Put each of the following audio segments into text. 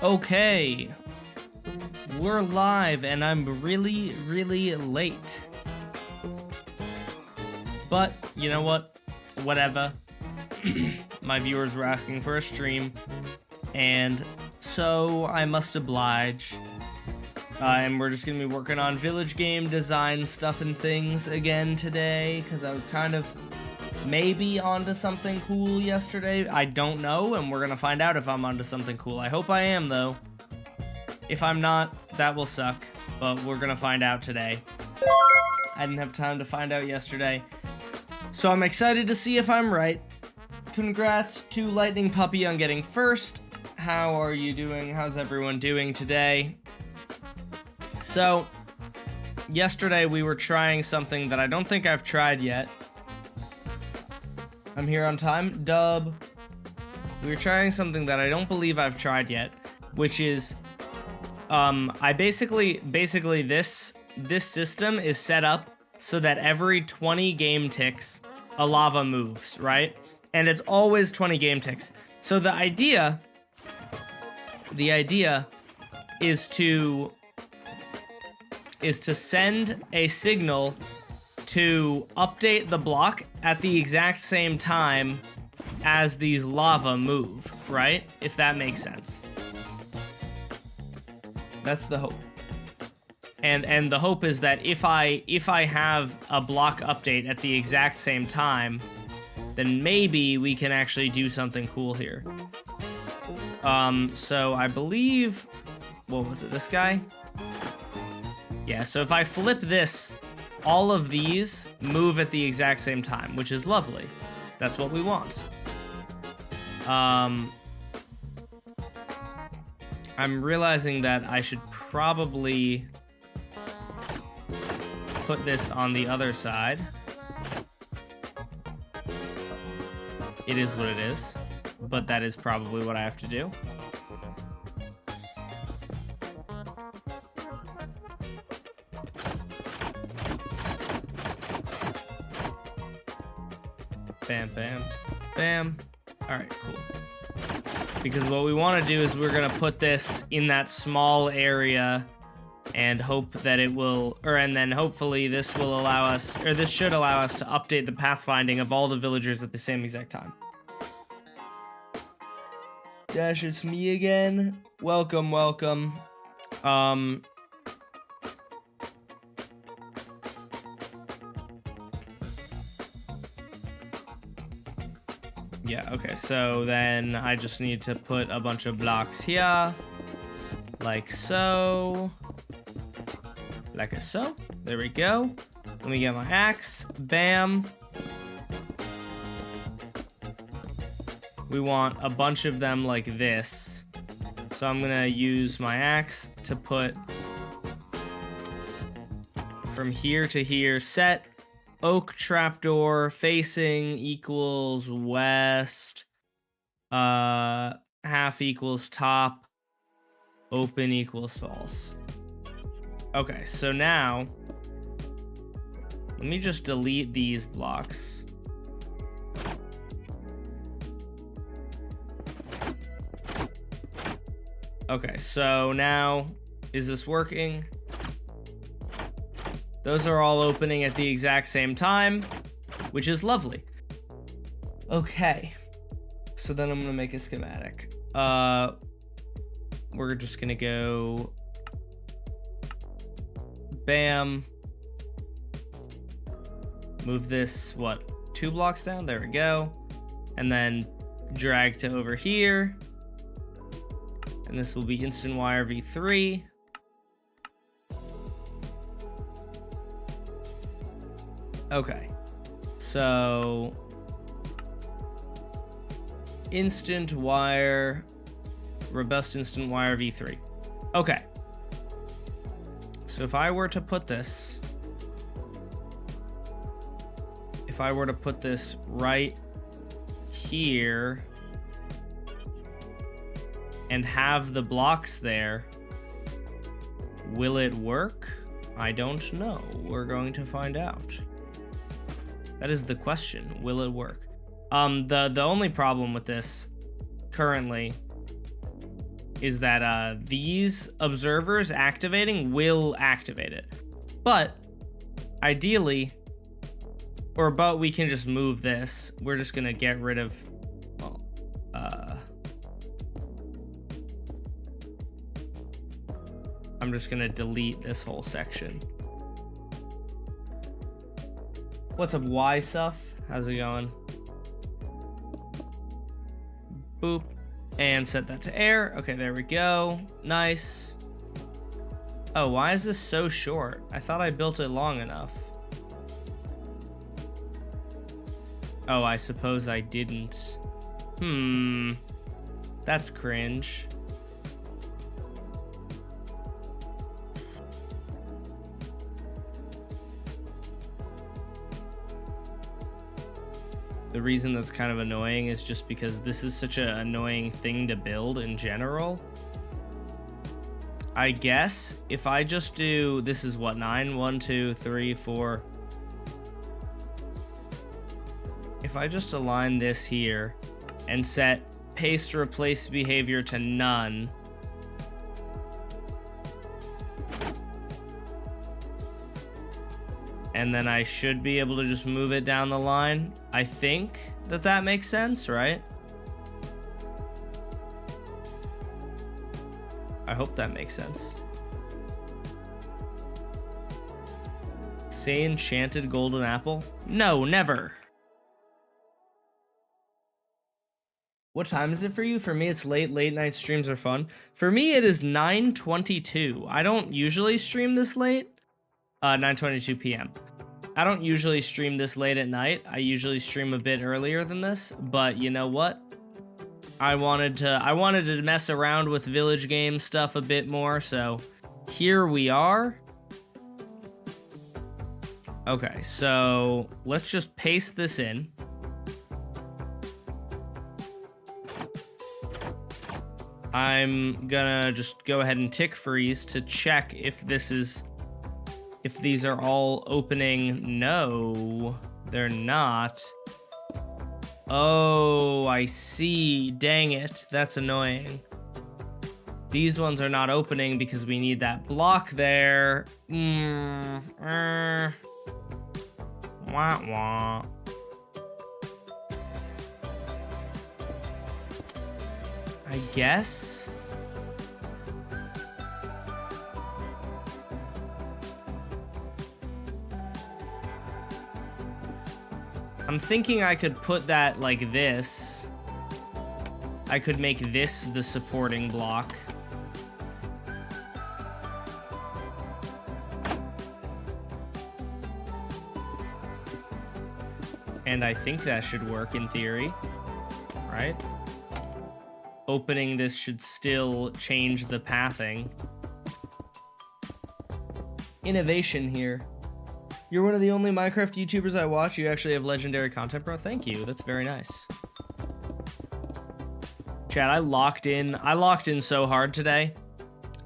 Okay, we're live and I'm really late. But, you know what? Whatever. My viewers were asking for a stream, and so I must oblige. And we're just gonna be working on village game design stuff and things again today, because I was kind of maybe onto something cool yesterday. I don't know, and we're gonna find out if I'm onto something cool. I hope I am, though. If I'm not, that will suck, but we're gonna find out today. I didn't have time to find out yesterday, so I'm excited to see if I'm right. Congrats to Lightning Puppy on getting first. How are you doing? How's everyone doing today? So, yesterday we were trying something that I don't think I've tried yet. I'm here on time. Dub. We were trying something that I don't believe I've tried yet, which is, I basically this system is set up so that every 20 game ticks, a lava moves, right? And it's always 20 game ticks. So the idea is to send a signal to update the block at the exact same time as these lava move, right? If that makes sense. That's the hope. And the hope is that if I have a block update at the exact same time, then maybe we can actually do something cool here. So I believe, what was it, this guy? Yeah, so if I flip this, all of these move at the exact same time, which is lovely. That's what we want. I'm realizing that I should probably put this on the other side. It is what it is, but that is probably what I have to do. Bam, bam, bam. All right, cool. Because what we want to do is we're going to put this in that small area and hope that it will, and then hopefully this will allow us, or this should allow us to update the pathfinding of all the villagers at the same exact time. Dash, it's me again. Welcome, welcome. Yeah, okay, so then I just need to put a bunch of blocks here, like so, like so. There we go. Let me get my axe. Bam. We want a bunch of them like this. So I'm gonna use my axe to put from here to here. Set oak trapdoor facing equals west. Half equals top. Open equals false. Okay, so now let me just delete these blocks. Okay, so now, is this working? Those are all opening at the exact same time, which is lovely. Okay, so then I'm gonna make a schematic. We're just gonna go bam. Move this, what, 2 blocks down? There we go. And then drag to over here. And this will be instant wire v3. Okay. So instant wire, robust instant wire v3. Okay. So if I were to put this, right here and have the blocks there, will it work? I don't know. We're going to find out. That is the question. Will it work? The only problem with this currently is that these observers activating will activate it. But ideally, but we can just move this. We're just gonna get rid of, well, I'm just gonna delete this whole section. What's up, Y Suff? How's it going? Boop. And set that to air. Okay, there we go. Nice. Oh, why is this so short? I thought I built it long enough. Oh, I suppose I didn't. That's cringe. The reason that's kind of annoying is just because this is such an annoying thing to build in general. I guess if I just do, this is what, 9? 1, 2, 3, 4. If I just align this here and set paste replace behavior to none, and then I should be able to just move it down the line. I think that makes sense, right? I hope that makes sense. Say enchanted golden apple? No, never. What time is it for you? For me, it's late. Late night streams are fun. For me, it is 9:22. I don't usually stream this late. 9:22 p.m. I don't usually stream this late at night. I usually stream a bit earlier than this, but you know what? I wanted to mess around with village game stuff a bit more, so here we are. Okay, so let's just paste this in. I'm gonna just go ahead and tick freeze to check if these are all opening. No, they're not. Oh, I see. Dang it. That's annoying. These ones are not opening because we need that block there. Wah, wah. I guess. I'm thinking I could put that like this. I could make this the supporting block. And I think that should work in theory, right? Opening this should still change the pathing. Innovation here. You're one of the only Minecraft YouTubers I watch. You actually have legendary content, bro. Thank you. That's very nice. Chat, I locked in so hard today.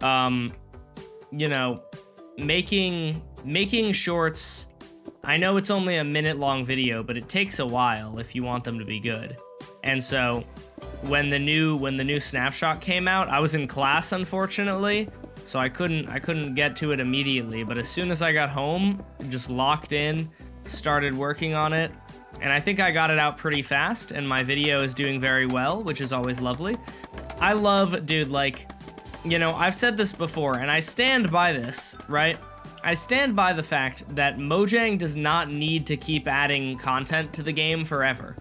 You know, making shorts. I know it's only a minute-long video, but it takes a while if you want them to be good. And so when the new snapshot came out, I was in class, unfortunately, so I couldn't get to it immediately. But as soon as I got home, just locked in, started working on it, and I think I got it out pretty fast, and my video is doing very well, which is always lovely. I love, dude, like, you know, I've said this before, and I stand by this, right? I stand by the fact that Mojang does not need to keep adding content to the game forever.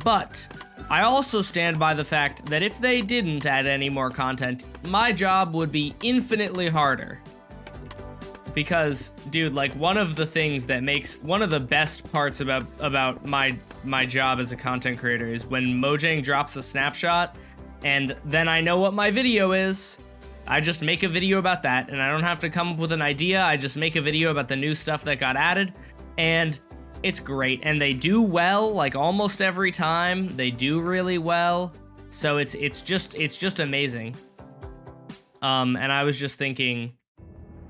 But I also stand by the fact that if they didn't add any more content, my job would be infinitely harder. Because, dude, like, one of the things that makes one of the best parts about my job as a content creator is when Mojang drops a snapshot, and then I know what my video is. I just make a video about that, and I don't have to come up with an idea. I just make a video about the new stuff that got added, and it's great. And they do well, like almost every time. They do really well. So it's just amazing. And I was just thinking,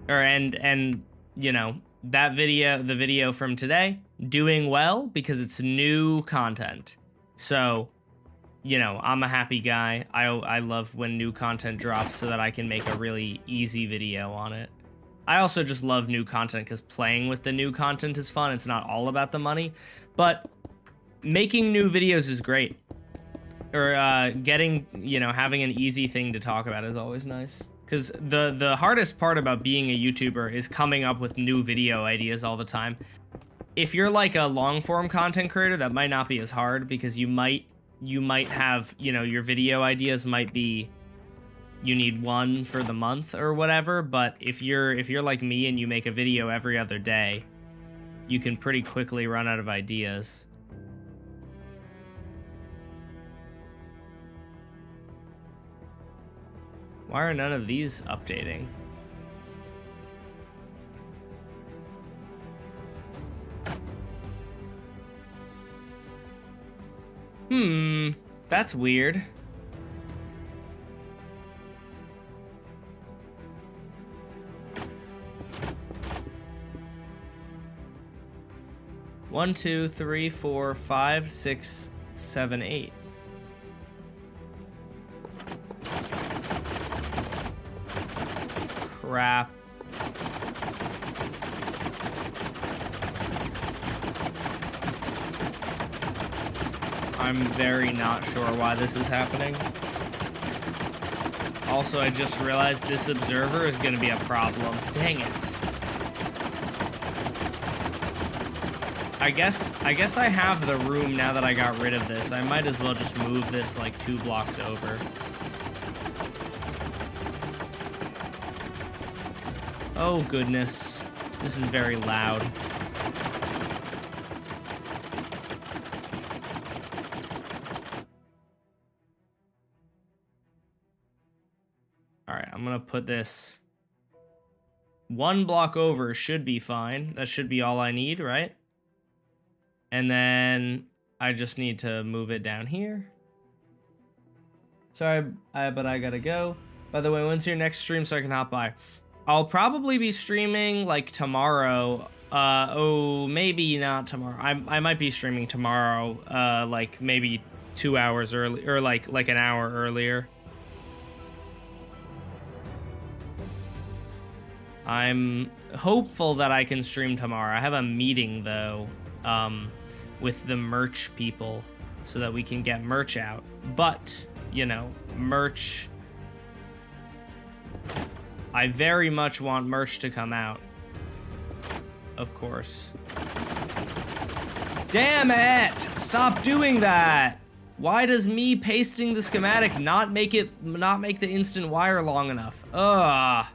and you know, that video, the video from today, doing well because it's new content. So you know, I'm a happy guy. I love when new content drops so that I can make a really easy video on it. I also just love new content because playing with the new content is fun. It's not all about the money, but making new videos is great. Or getting, you know, having an easy thing to talk about is always nice. Because the hardest part about being a YouTuber is coming up with new video ideas all the time. If you're like a long form content creator, that might not be as hard because you might have, you know, your video ideas might be, you need one for the month or whatever. But if you're like me and you make a video every other day, you can pretty quickly run out of ideas. Why are none of these updating? That's weird. One, two, three, four, five, six, seven, eight. Crap. I'm very not sure why this is happening. Also, I just realized this observer is going to be a problem. Dang it. I guess I have the room now that I got rid of this. I might as well just move this like 2 blocks over. Oh goodness, this is very loud. All right, I'm gonna put this 1 block over, should be fine. That should be all I need, right? And then I just need to move it down here. Sorry, but I gotta go. By the way, when's your next stream so I can hop by? I'll probably be streaming like tomorrow. Oh, maybe not tomorrow. I might be streaming tomorrow, like maybe 2 hours early, or like an hour earlier. I'm hopeful that I can stream tomorrow. I have a meeting though, with the merch people so that we can get merch out. But, you know, merch, I very much want merch to come out. Of course. Damn it! Stop doing that! Why does me pasting the schematic not make the instant wire long enough? Ugh.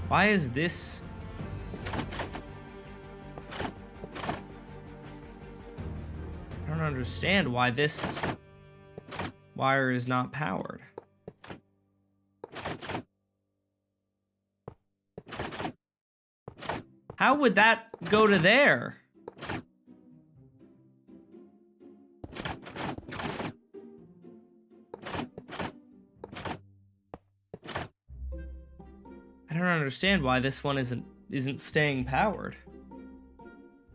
Why is this? I don't understand why this wire is not powered. How would that go to there? I don't understand why this one isn't staying powered.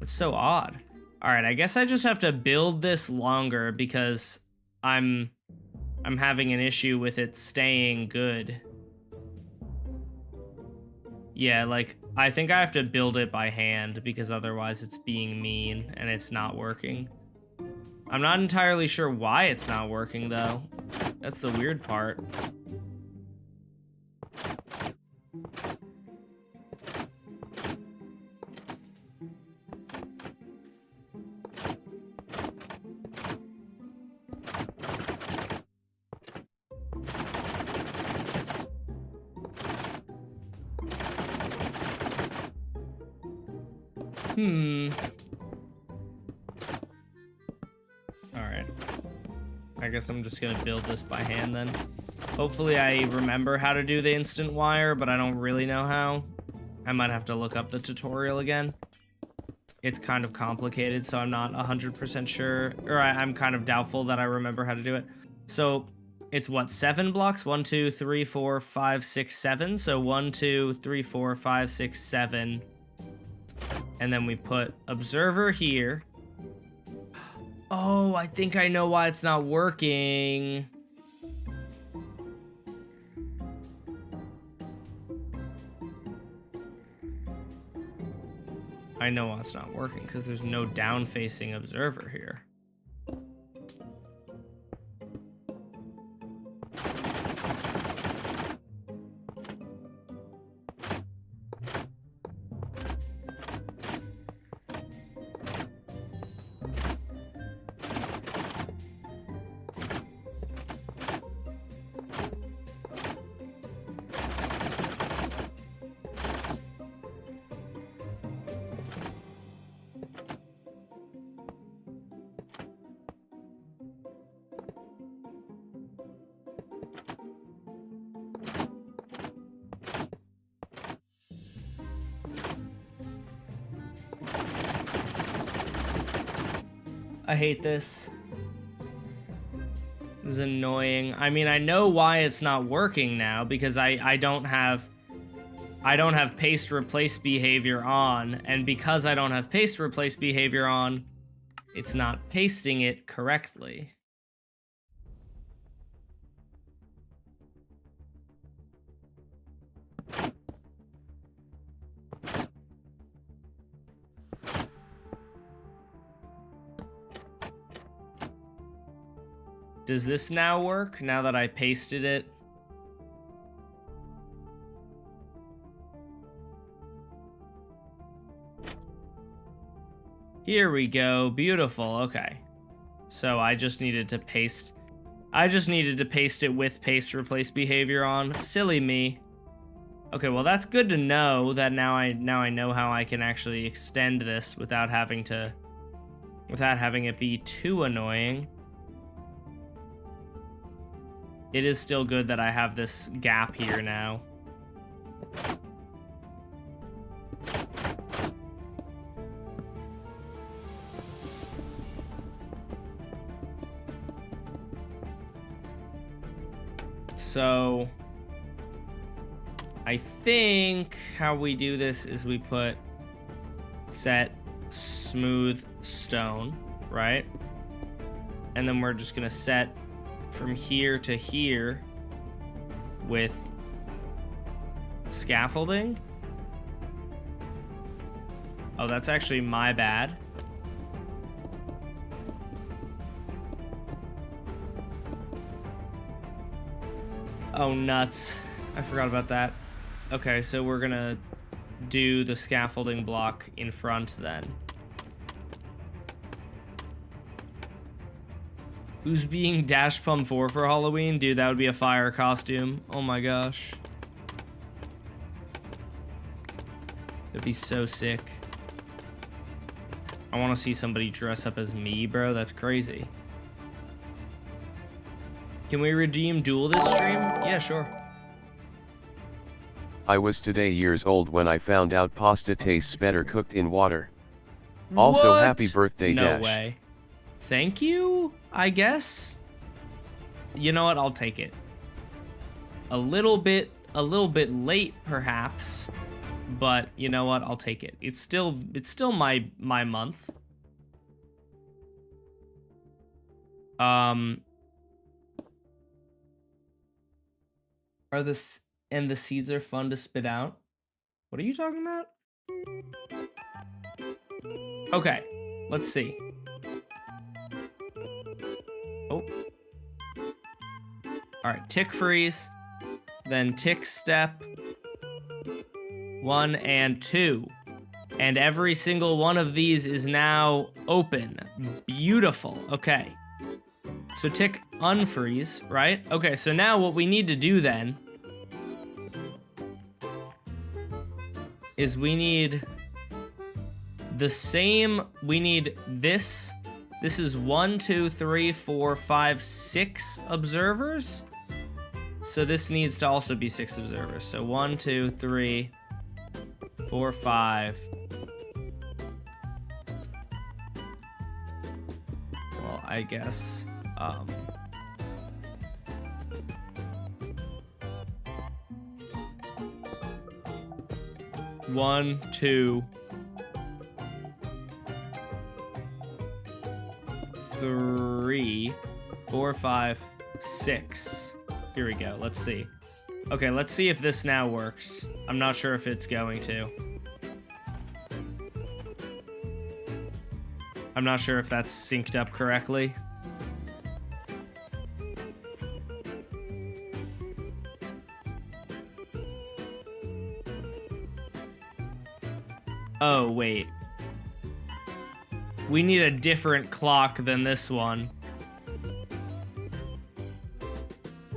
It's so odd. All right, I guess I just have to build this longer because I'm having an issue with it staying good. Yeah, like I think I have to build it by hand because otherwise it's being mean and it's not working. I'm not entirely sure why it's not working though. That's the weird part. Alright. I guess I'm just gonna build this by hand then. Hopefully I remember how to do the instant wire, but I don't really know how. I might have to look up the tutorial again. It's kind of complicated, so I'm not 100% sure. Or I'm kind of doubtful that I remember how to do it. So it's what, 7 blocks? 1, 2, 3, 4, 5, 6, 7. So 1, 2, 3, 4, 5, 6, 7. And then we put observer here. Oh, I think I know why it's not working. I know why it's not working, because there's no down-facing observer here. I hate this. This is annoying. I mean, I know why it's not working now, because I don't have paste replace behavior on, and because I don't have paste replace behavior on, it's not pasting it correctly. Does this now work, now that I pasted it? Here we go, beautiful, okay. So I just needed to paste it with paste replace behavior on. Silly me. Okay, well that's good to know that now I know how I can actually extend this without having it be too annoying. It is still good that I have this gap here now. So I think how we do this is we put set smooth stone, right? And then we're just gonna set from here to here with scaffolding. Oh, that's actually my bad. Oh, nuts. I forgot about that. Okay, so we're gonna do the scaffolding block in front then. Who's being Dash Plum 4 for Halloween? Dude, that would be a fire costume. Oh my gosh. That'd be so sick. I want to see somebody dress up as me, bro. That's crazy. Can we redeem Duel this stream? Yeah, sure. I was today years old when I found out pasta tastes better cooked in water. Also, What? happy birthday, No Dash. way. Thank you, I guess. You know what? I'll take it. A little bit late, perhaps, but you know what? I'll take it. It's still my month. Are the seeds are fun to spit out? What are you talking about? Okay, let's see. Oh. Alright, tick freeze, then tick step 1 and 2. And every single one of these is now open. Beautiful. Okay. So tick unfreeze, right? Okay, so now what we need to do then is we need the same, we need this. This is 1, 2, 3, 4, 5, 6 observers. So this needs to also be 6 observers. So 1, 2, 3, 4, 5. Well, I guess, 1, 2, 3, 4, 5, 6. Here we go. Let's see. Okay, let's see if this now works. I'm not sure if it's going to. I'm not sure if that's synced up correctly. Oh, wait. We need a different clock than this one.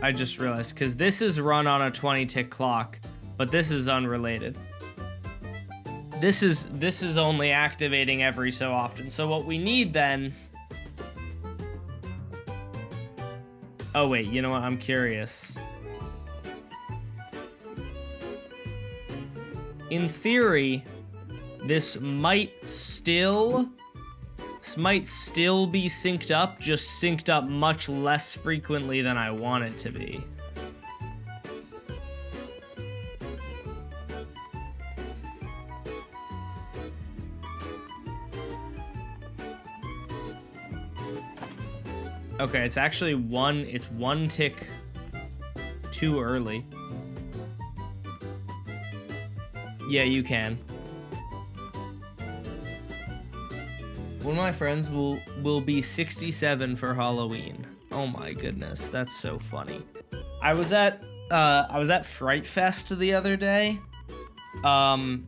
I just realized, because this is run on a 20-tick clock, but this is unrelated. This is only activating every so often. So what we need then... Oh wait, you know what? I'm curious. In theory, this might still be synced up, just synced up much less frequently than I want it to be. Okay, it's actually one tick too early. Yeah, you can. One of my friends will be 67 for Halloween. Oh my goodness, that's so funny. I was at Fright Fest the other day. And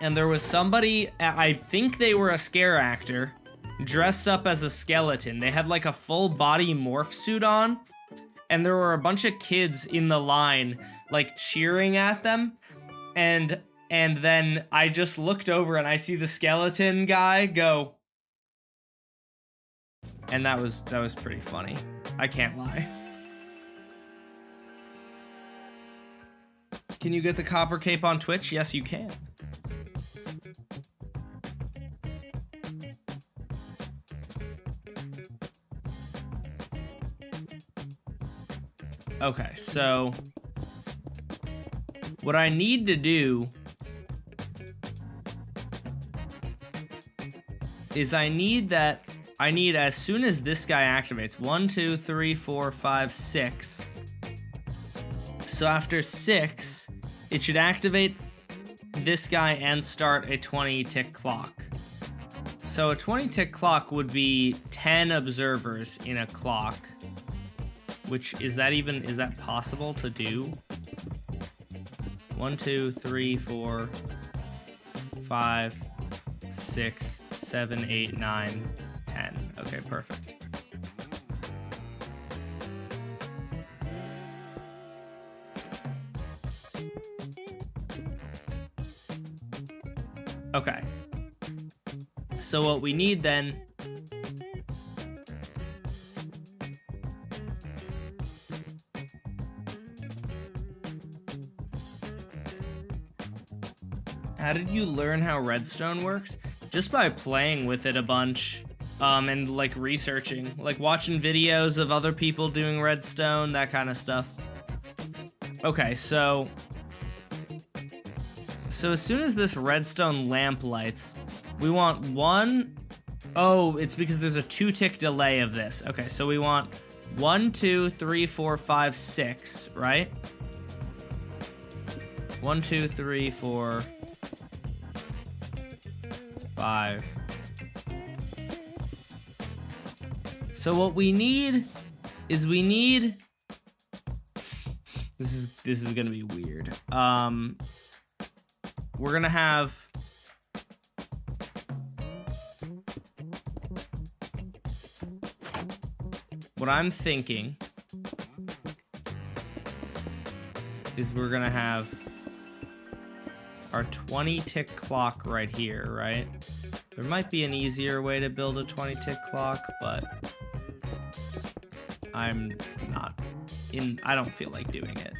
there was somebody, I think they were a scare actor, dressed up as a skeleton. They had like a full body morph suit on, and there were a bunch of kids in the line like cheering at them, and then I just looked over and I see the skeleton guy go, and that was pretty funny. I can't lie. Can you get the Copper Cape on Twitch? Yes, you can. Okay, so what I need to do is I need as soon as this guy activates, 1, 2, 3, 4, 5, 6. So after 6, it should activate this guy and start a 20-tick clock. So a 20-tick clock would be 10 observers in a clock. Which, is that possible to do? 1, 2, 3, 4, 5, 6, 7, 8, 9, 10. Okay, perfect. Okay. So what we need then... How did you learn how redstone works? Just by playing with it a bunch, and like researching, like watching videos of other people doing redstone, that kind of stuff. Okay, so as soon as this redstone lamp lights, we want one. Oh, it's because there's a 2-tick delay of this. Okay, so we want 1, 2, 3, 4, 5, 6, right? 1, 2, 3, 4, 5. So what we need is this is gonna be weird. We're gonna have what I'm thinking is we're gonna have our 20-tick clock right here, right? There might be an easier way to build a 20-tick clock, but I don't feel like doing it.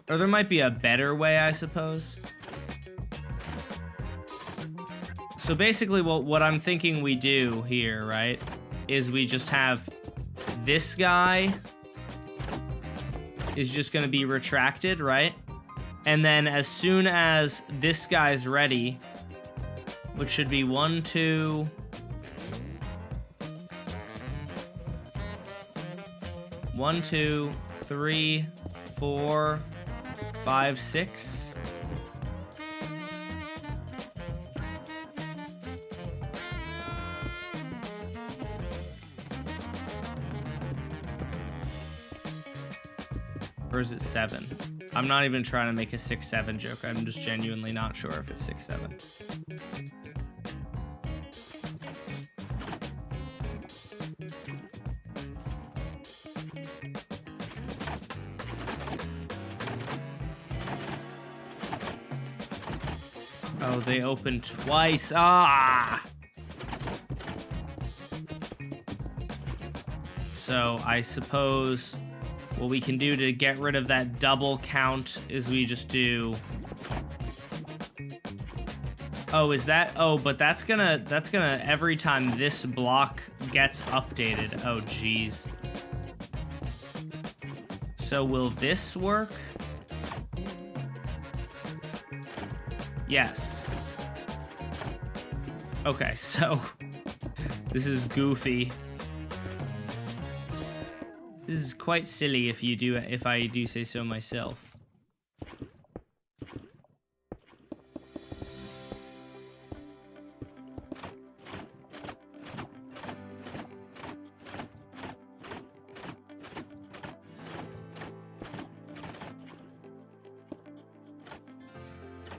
Or there might be a better way, I suppose. So basically what I'm thinking we do here, right, is we just have this guy is just gonna be retracted, right? And then as soon as this guy's ready, which should be 1, 2... 1, 2, 3, 4, 5, 6. Or is it 7? I'm not even trying to make a 6, 7 joke. I'm just genuinely not sure if it's 6, 7. Oh, they opened twice. Ah! So I suppose what we can do to get rid of that double count is we just do... Oh, is that... Oh, but that's gonna every time this block gets updated. Oh, geez. So will this work? Yes. Okay, so this is goofy. This is quite silly if I do say so myself.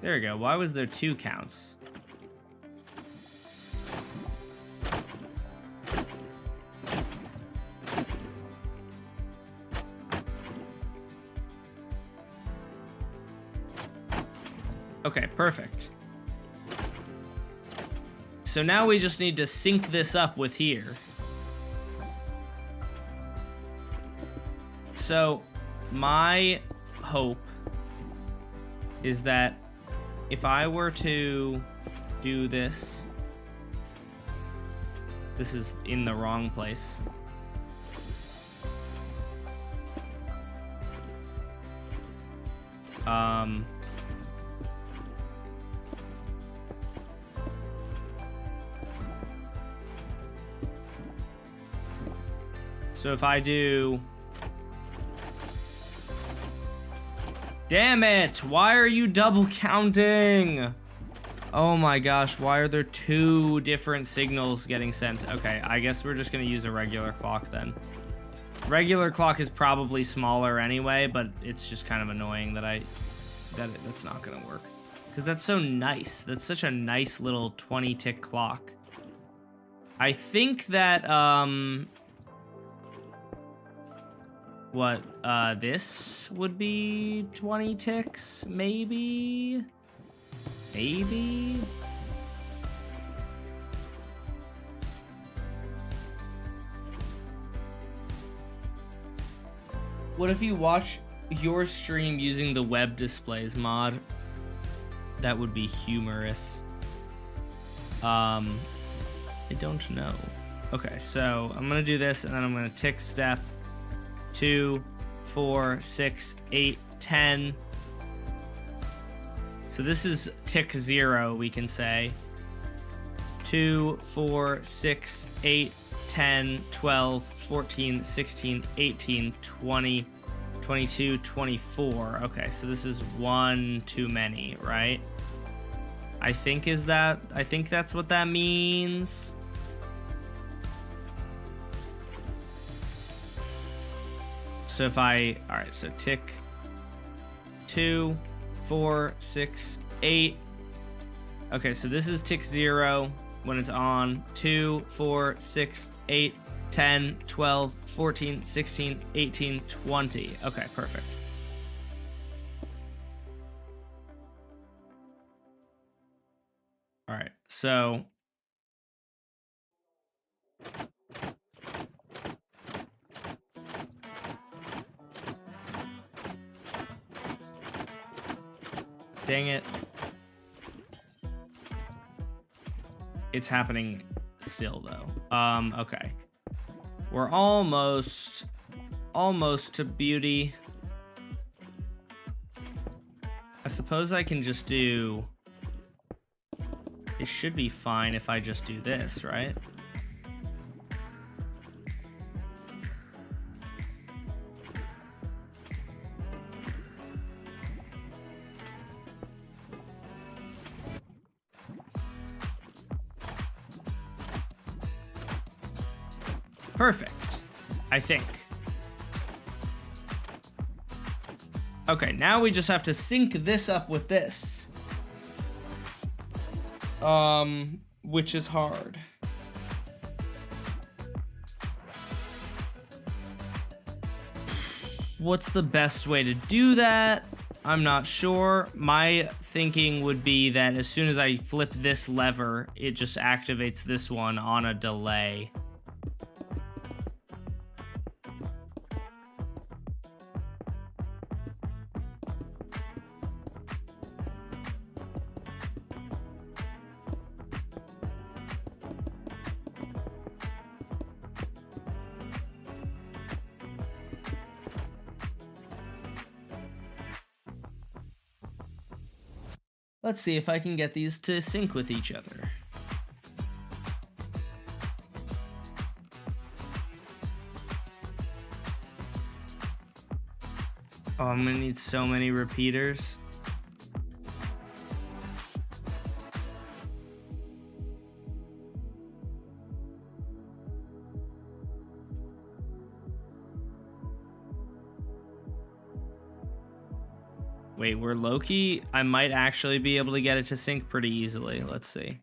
There we go. Why was there 2 counts? Okay, perfect. So now we just need to sync this up with here. So my hope is that if I were to do this, this is in the wrong place. So if I do... Damn it! Why are you double counting? Oh my gosh, why are there 2 different signals getting sent? Okay, I guess we're just gonna use a regular clock then. Regular clock is probably smaller anyway, but it's just kind of annoying that that's not gonna work. Because that's so nice. That's such a nice little 20-tick clock. I think that, this would be 20 ticks, maybe? Maybe? What if you watch your stream using the web displays mod? That would be humorous. I don't know. Okay, so I'm gonna do this and then I'm gonna tick step 2, 4, 6, 8, 10. So this is tick 0, we can say. 2, 4, 6, 8, 10, 12, 14, 16, 18, 20, 22, 24. Okay, so this is 1 too many, right? I think that's what that means. So if alright, so tick 2, 4, 6, 8. Okay, so this is tick 0 when it's on. 2, 4, 6, 8, 10, 12, 14, 16, 18, 20. Okay, perfect. Alright, so dang it. It's happening still though. Okay. We're almost to beauty. I suppose I can just do... It should be fine if I just do this, right? Perfect, I think. Okay, now we just have to sync this up with this. Which is hard. What's the best way to do that? I'm not sure. My thinking would be that as soon as I flip this lever, it just activates this one on a delay. Let's see if I can get these to sync with each other. Oh, I'm gonna need so many repeaters. Wait, we're low-key? I might actually be able to get it to sync pretty easily. Let's see.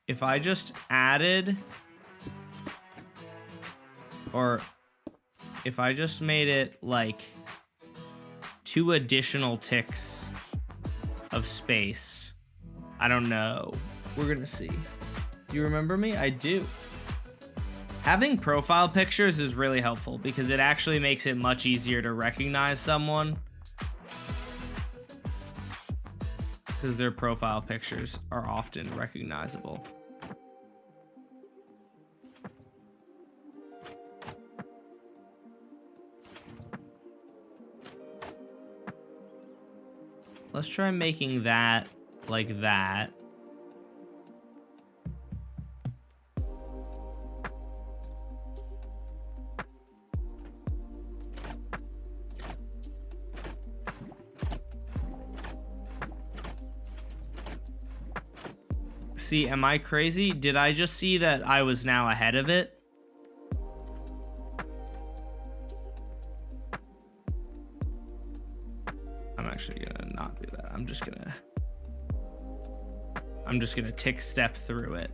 If I just added... Or if I just made it like 2 additional ticks of space. I don't know. We're gonna see. Do you remember me? I do. Having profile pictures is really helpful because it actually makes it much easier to recognize someone. Because their profile pictures are often recognizable. Let's try making that like that. See, am I crazy? Did I just see that I was now ahead of it? I'm actually gonna not do that. I'm just gonna tick step through it.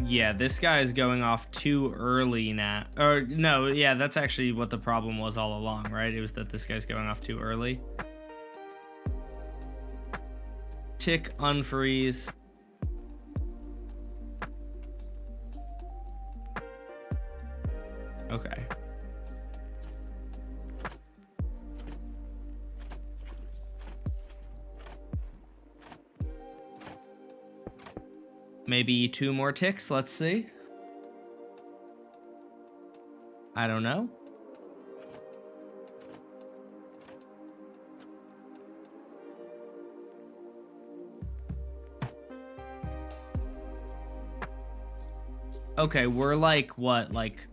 Yeah, this guy is going off too early now. Or no, yeah, that's actually what the problem was all along, right? It was that this guy's going off too early. Tick unfreeze. Okay. Maybe 2 more ticks, let's see. I don't know. Okay, we're like, what, like,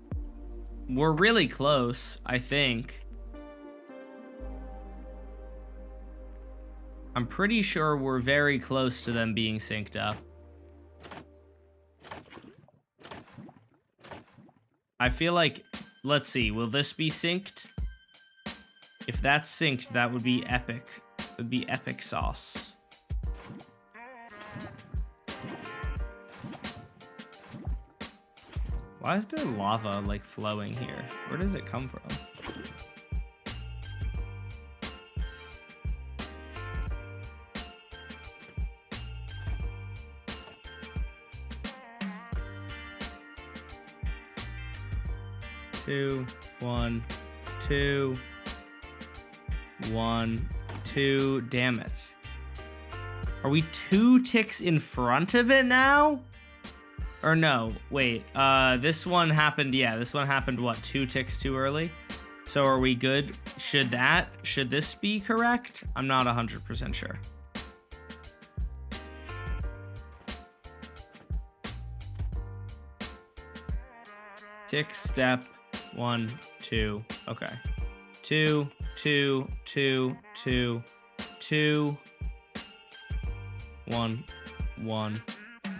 we're really close, I think. I'm pretty sure we're very close to them being synced up. I feel like, let's see, will this be synced? If that's synced, that would be epic. It would be epic sauce. Why is there lava, like, flowing here? Where does it come from? Two, 1, 2. 1, 2. Damn it. Are we 2 ticks in front of it now? Or no, wait, this one happened, yeah, this one happened, what, 2 ticks too early? So are we good? Should this be correct? I'm not 100% sure. Tick, step, 1, 2, okay. 2, 2, 2, 2, 2, 1, 1,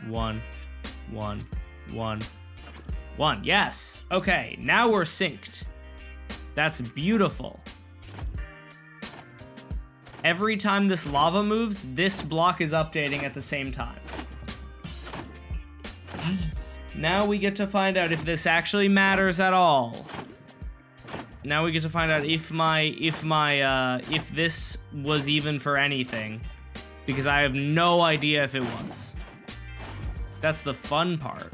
1, 1, 1, 1. Yes. Okay, now we're synced. That's beautiful. Every time this lava moves, this block is updating at the same time. Now we get to find out if this actually matters at all. Now we get to find out if this was even for anything, because I have no idea if it was. That's the fun part.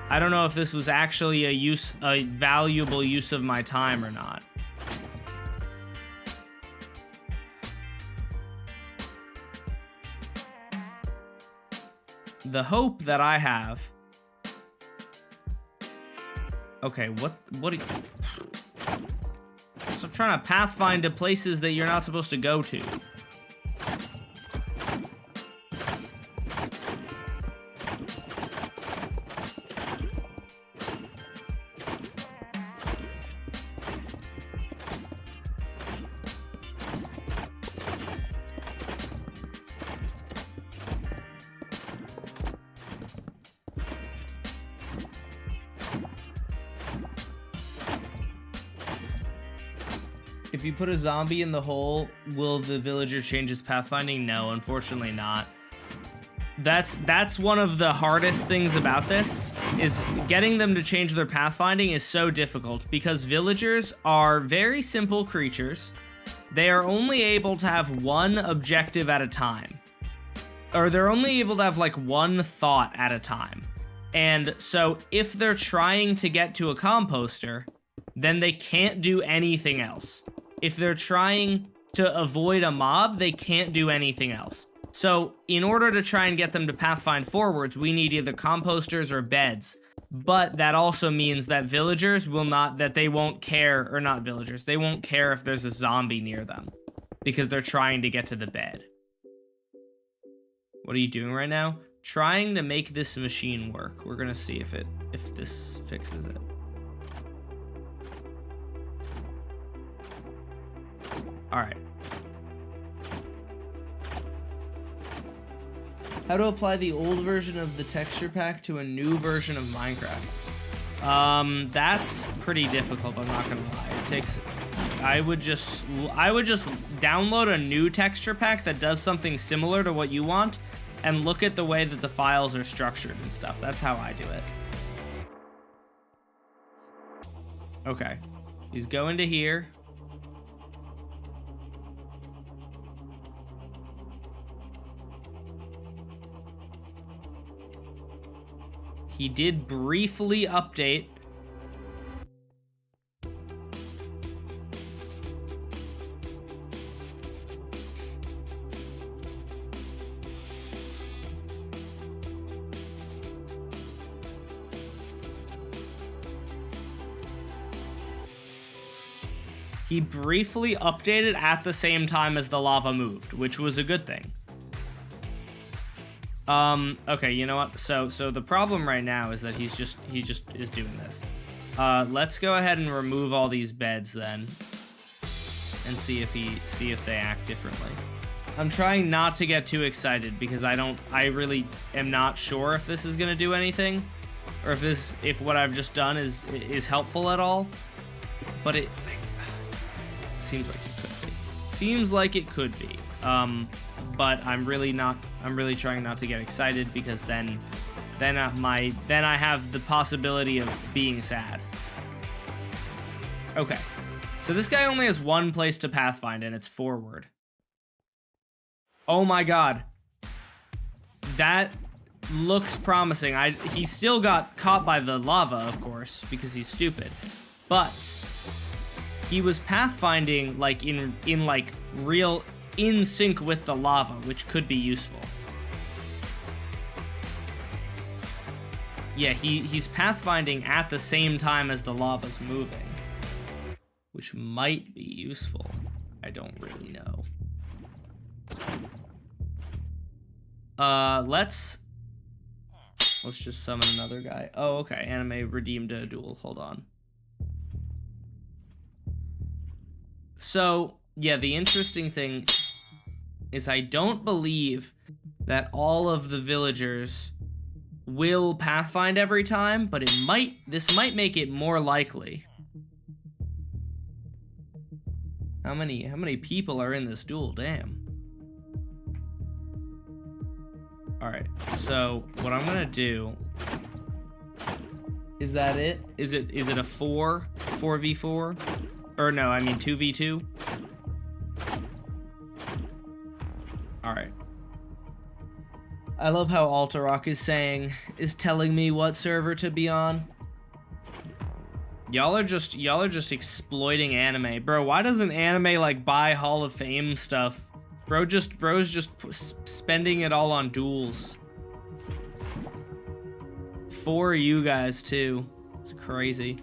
I don't know if this was actually a valuable use of my time or not. The hope that I have. Okay, what do you... So I'm trying to pathfind to places that you're not supposed to go to. If you put a zombie in the hole, will the villager change his pathfinding? No, unfortunately not. That's one of the hardest things about this, is getting them to change their pathfinding is so difficult, because villagers are very simple creatures. They are only able to have one objective at a time. Or they're only able to have like one thought at a time. And so if they're trying to get to a composter, then they can't do anything else. If they're trying to avoid a mob, they can't do anything else. So in order to try and get them to pathfind forwards, we need either composters or beds. But that also means that villagers will not, that they won't care, or not villagers, they won't care if there's a zombie near them, because they're trying to get to the bed. What are you doing right now? Trying to make this machine work. We're gonna see if this fixes it. All right. How to apply the old version of the texture pack to a new version of Minecraft? That's pretty difficult, I'm not gonna lie. It takes, I would just download a new texture pack that does something similar to what you want, and look at the way that the files are structured and stuff. That's how I do it. Okay. He's going to here. He did briefly update. He briefly updated at the same time as the lava moved, which was a good thing. Okay, you know what? So the problem right now is that he just is doing this. Let's go ahead and remove all these beds then, and see if they act differently. I'm trying not to get too excited because I really am not sure if this is gonna do anything, or if what I've just done is helpful at all. But it seems like it could be. Seems like it could be. But I'm really trying not to get excited, because then I have the possibility of being sad. Okay. So this guy only has one place to pathfind, and it's forward. Oh my god. That looks promising. He still got caught by the lava, of course, because he's stupid. But he was pathfinding like in like real in sync with the lava, which could be useful. Yeah, he's pathfinding at the same time as the lava's moving, which might be useful. I don't really know. Let's just summon another guy. Oh, okay. Anime redeemed a duel. Hold on. So, yeah, the interesting thing is I don't believe that all of the villagers will pathfind every time, but this might make it more likely. How many people are in this duel? Damn. All right, so what I'm gonna do, is that it? Is it a 4v4? Or no, I mean 2v2? All right. I love how Alterock is telling me what server to be on. Y'all are just exploiting anime. Bro, why doesn't anime like buy Hall of Fame stuff? Bro's just spending it all on duels. For you guys too. It's crazy.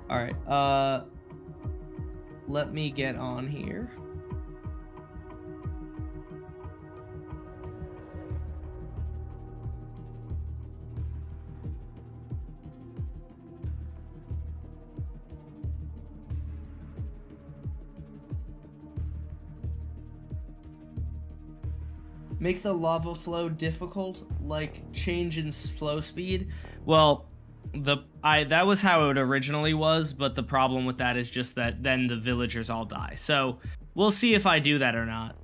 All right, let me get on here. Make the lava flow difficult, like change in flow speed. Well, that was how it originally was, but the problem with that is just that then the villagers all die. So we'll see if I do that or not.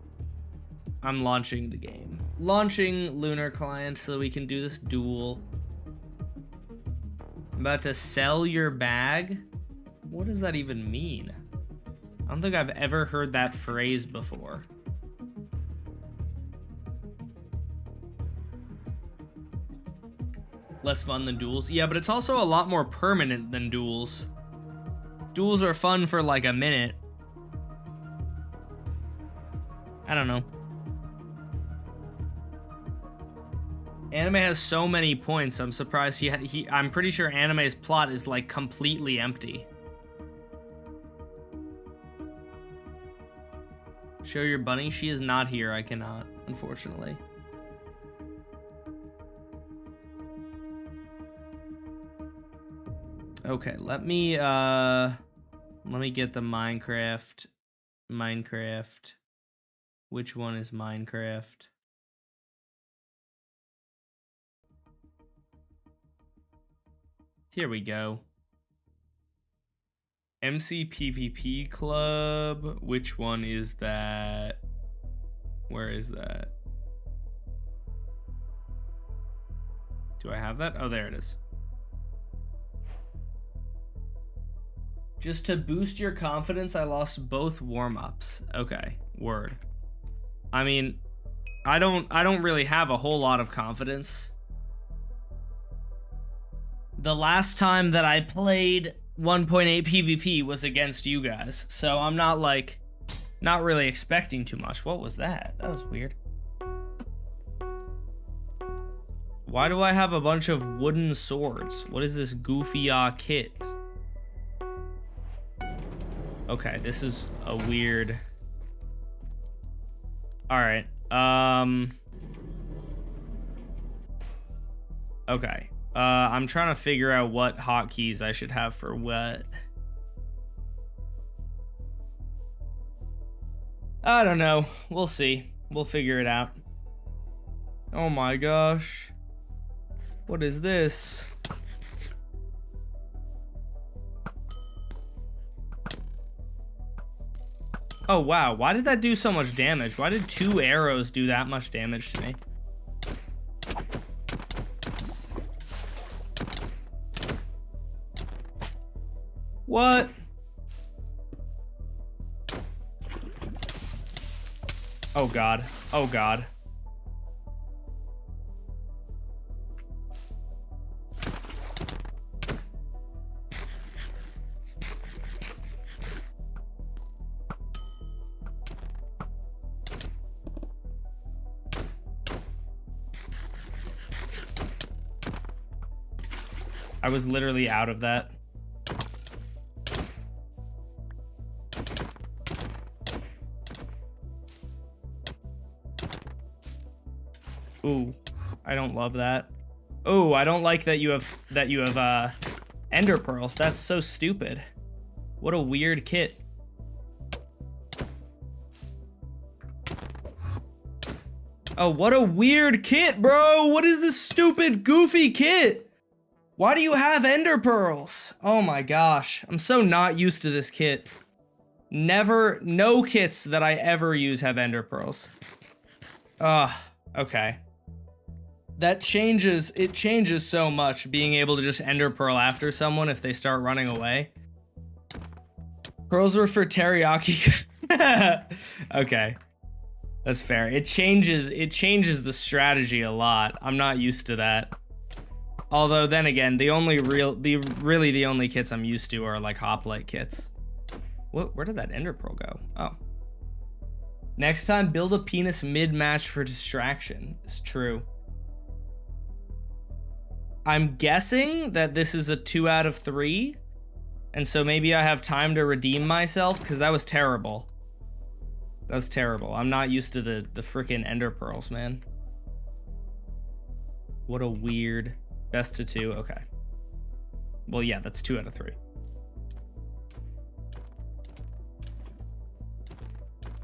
I'm launching the game. Launching Lunar Client so we can do this duel. I'm about to sell your bag? What does that even mean? I don't think I've ever heard that phrase before. Less fun than duels. Yeah, but it's also a lot more permanent than duels. Duels are fun for like a minute. I don't know. Anime has so many points. I'm surprised I'm pretty sure Anime's plot is like completely empty. Show your bunny. She is not here. I cannot, unfortunately. Okay, let me get the Minecraft. Which one is Minecraft? Here we go. MC PvP Club. Which one is that? Where is that? Do I have that? Oh, there it is. Just to boost your confidence, I lost both warm-ups. Okay, word. I mean, I don't really have a whole lot of confidence. The last time that I played 1.8 PvP was against you guys, so I'm not really expecting too much. What was that? That was weird. Why do I have a bunch of wooden swords? What is this goofy kit? Okay, this is a weird... Alright, okay, I'm trying to figure out what hotkeys I should have for what. I don't know, we'll see. We'll figure it out. Oh my gosh. What is this? Oh wow, why did that do so much damage? Why did 2 arrows do that much damage to me? What? Oh god, oh god. I was literally out of that. Ooh, I don't love that. Ooh, I don't like that you have ender pearls. That's so stupid. What a weird kit. Oh, what a weird kit, bro. What is this stupid, goofy kit? Why do you have ender pearls? Oh my gosh. I'm so not used to this kit. No kits that I ever use have ender pearls. Ugh, okay. It changes so much being able to just ender pearl after someone if they start running away. Pearls were for teriyaki. Okay. That's fair. It changes the strategy a lot. I'm not used to that. Although then again, the only kits I'm used to are like hoplite kits. Where did that ender pearl go? Oh. Next time, build a penis mid-match for distraction. It's true. I'm guessing that this is a 2 out of 3. And so maybe I have time to redeem myself, because that was terrible. That was terrible. I'm not used to the frickin' ender pearls, man. What a weird best of 2. Okay. Well, yeah, that's 2 out of 3.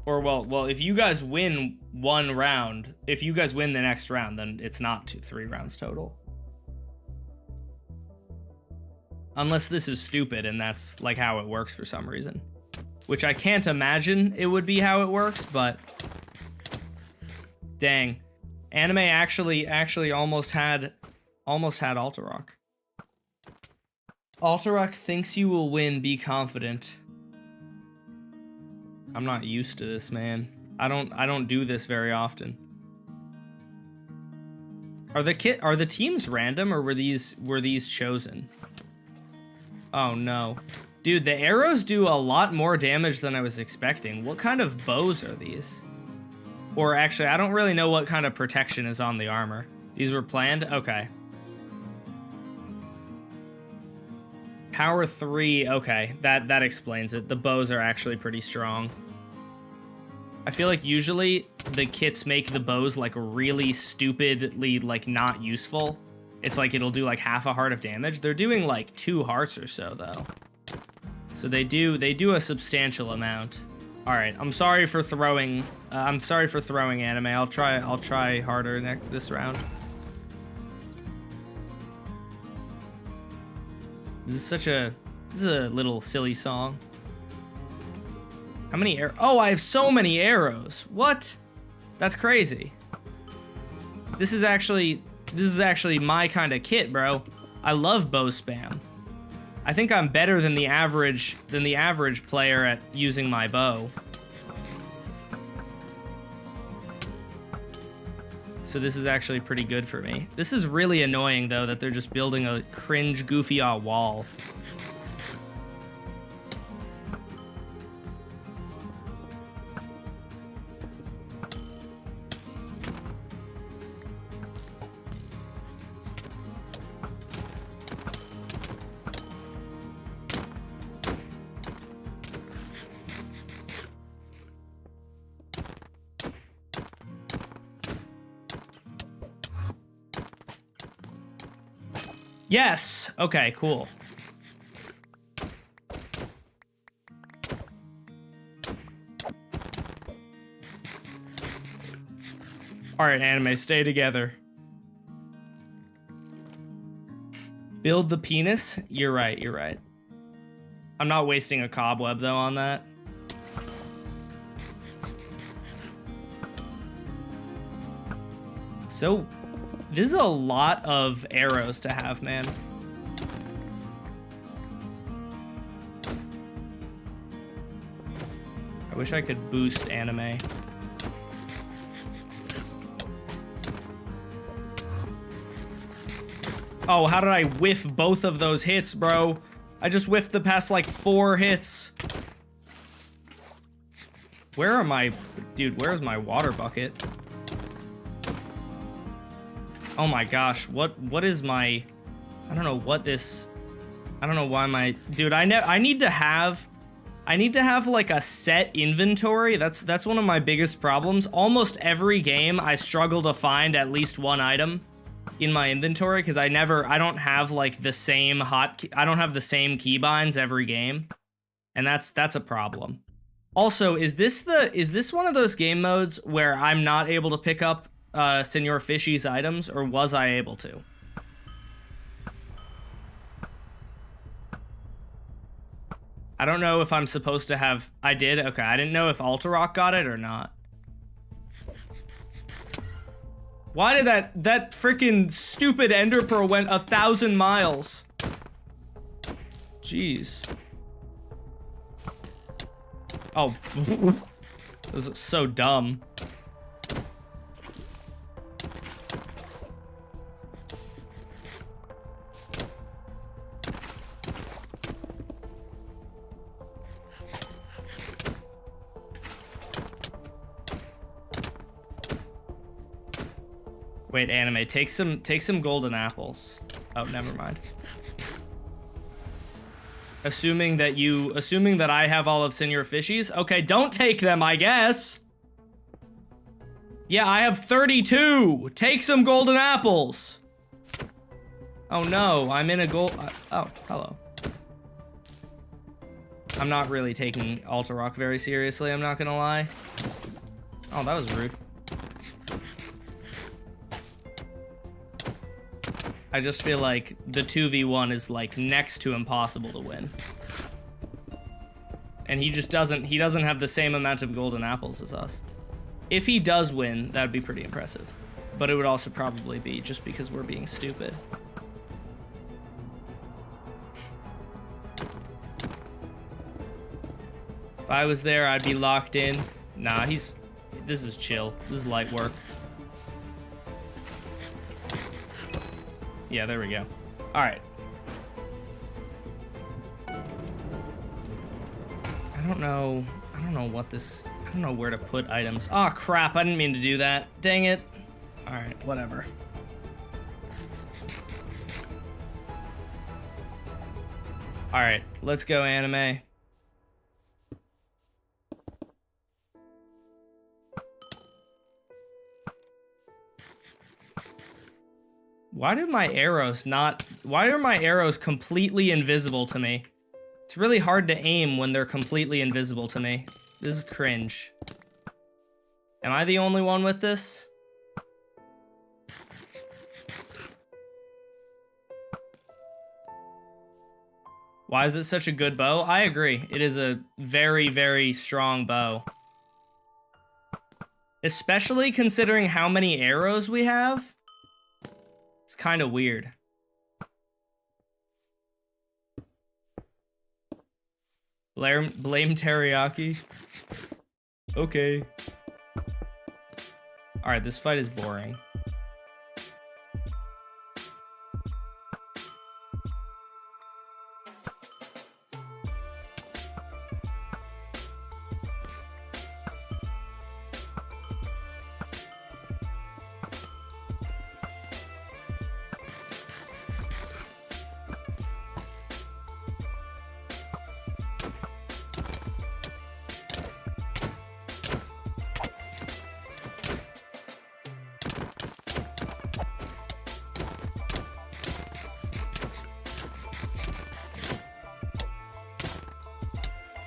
Or well, if you guys win one round, if you guys win the next round, then it's not 3 rounds total. Unless this is stupid and that's like how it works for some reason. Which I can't imagine it would be how it works, but dang. Anime actually almost had Alterock. Alterock thinks you will win, be confident. I'm not used to this, man. I don't do this very often. Are the teams random or were these chosen? Oh no. Dude, the arrows do a lot more damage than I was expecting. What kind of bows are these? Or actually, I don't really know what kind of protection is on the armor. These were planned? Okay. Power 3, okay. That explains it. The bows are actually pretty strong. I feel like usually the kits make the bows like really stupidly like not useful. It's like it'll do like half a heart of damage. They're doing like 2 hearts or so though. So they do a substantial amount. All right, I'm sorry for throwing anime. I'll try harder this round. This is a little silly song. How many arrows? Oh, I have so many arrows. What? That's crazy. This is actually my kind of kit, bro. I love bow spam. I think I'm better than the average player at using my bow. So this is actually pretty good for me. This is really annoying though that they're just building a cringe goofy wall. Yes! Okay, cool. Alright, anime, stay together. Build the penis? You're right, you're right. I'm not wasting a cobweb, though, on that. So... this is a lot of arrows to have, man. I wish I could boost anime. Oh, how did I whiff both of those hits, bro? I just whiffed the past, like, 4 hits. Where are my... dude, where's my water bucket? Oh my gosh, what is my... I don't know what this... I don't know why my... Dude, I need to have like a set inventory. That's one of my biggest problems. Almost every game I struggle to find at least one item in my inventory because I don't have like the same I don't have the same keybinds every game. And that's a problem. Also, is this one of those game modes where I'm not able to pick up Senor Fishy's items, or was I able to? I don't know if I'm supposed to have... I did? Okay, I didn't know if Alterock got it or not. Why did that freaking stupid Ender Pearl went 1,000 miles? Jeez. Oh. This is so dumb. Wait, anime, take some golden apples. Oh, never mind. Assuming that I have all of Senor Fishy's. Okay, don't take them, I guess. Yeah, I have 32. Take some golden apples. Oh no, I'm in a oh, hello. I'm not really taking Alterock very seriously, I'm not gonna lie. Oh, that was rude. I just feel like the 2v1 is like next to impossible to win. And he doesn't have the same amount of golden apples as us. If he does win, that would be pretty impressive. But it would also probably be just because we're being stupid. If I was there, I'd be locked in. Nah, this is chill. This is light work. Yeah, there we go. All right. I don't know where to put items. Oh, crap. I didn't mean to do that. Dang it. All right, whatever. All right, let's go, anime. Why are my arrows completely invisible to me? It's really hard to aim when they're completely invisible to me. This is cringe. Am I the only one with this? Why is it such a good bow? I agree. It is a very, very strong bow. Especially considering how many arrows we have. It's kind of weird. Blame teriyaki. Okay. All right, this fight is boring.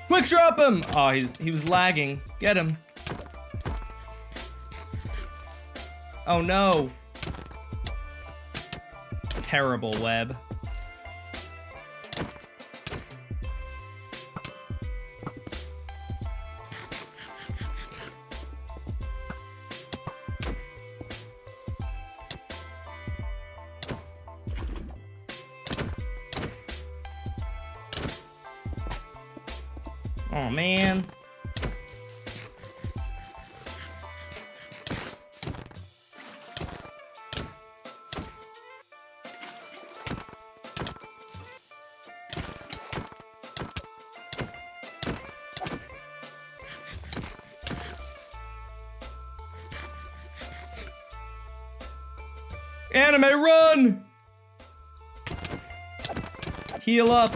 Quick drop him! Oh, he was lagging. Get him. Oh no. Terrible web. Oh man. Anime, run! Heal up.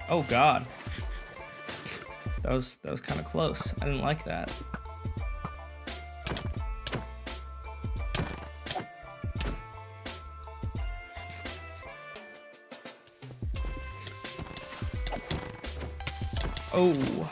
Oh god. That was kind of close. I didn't like that. Oh.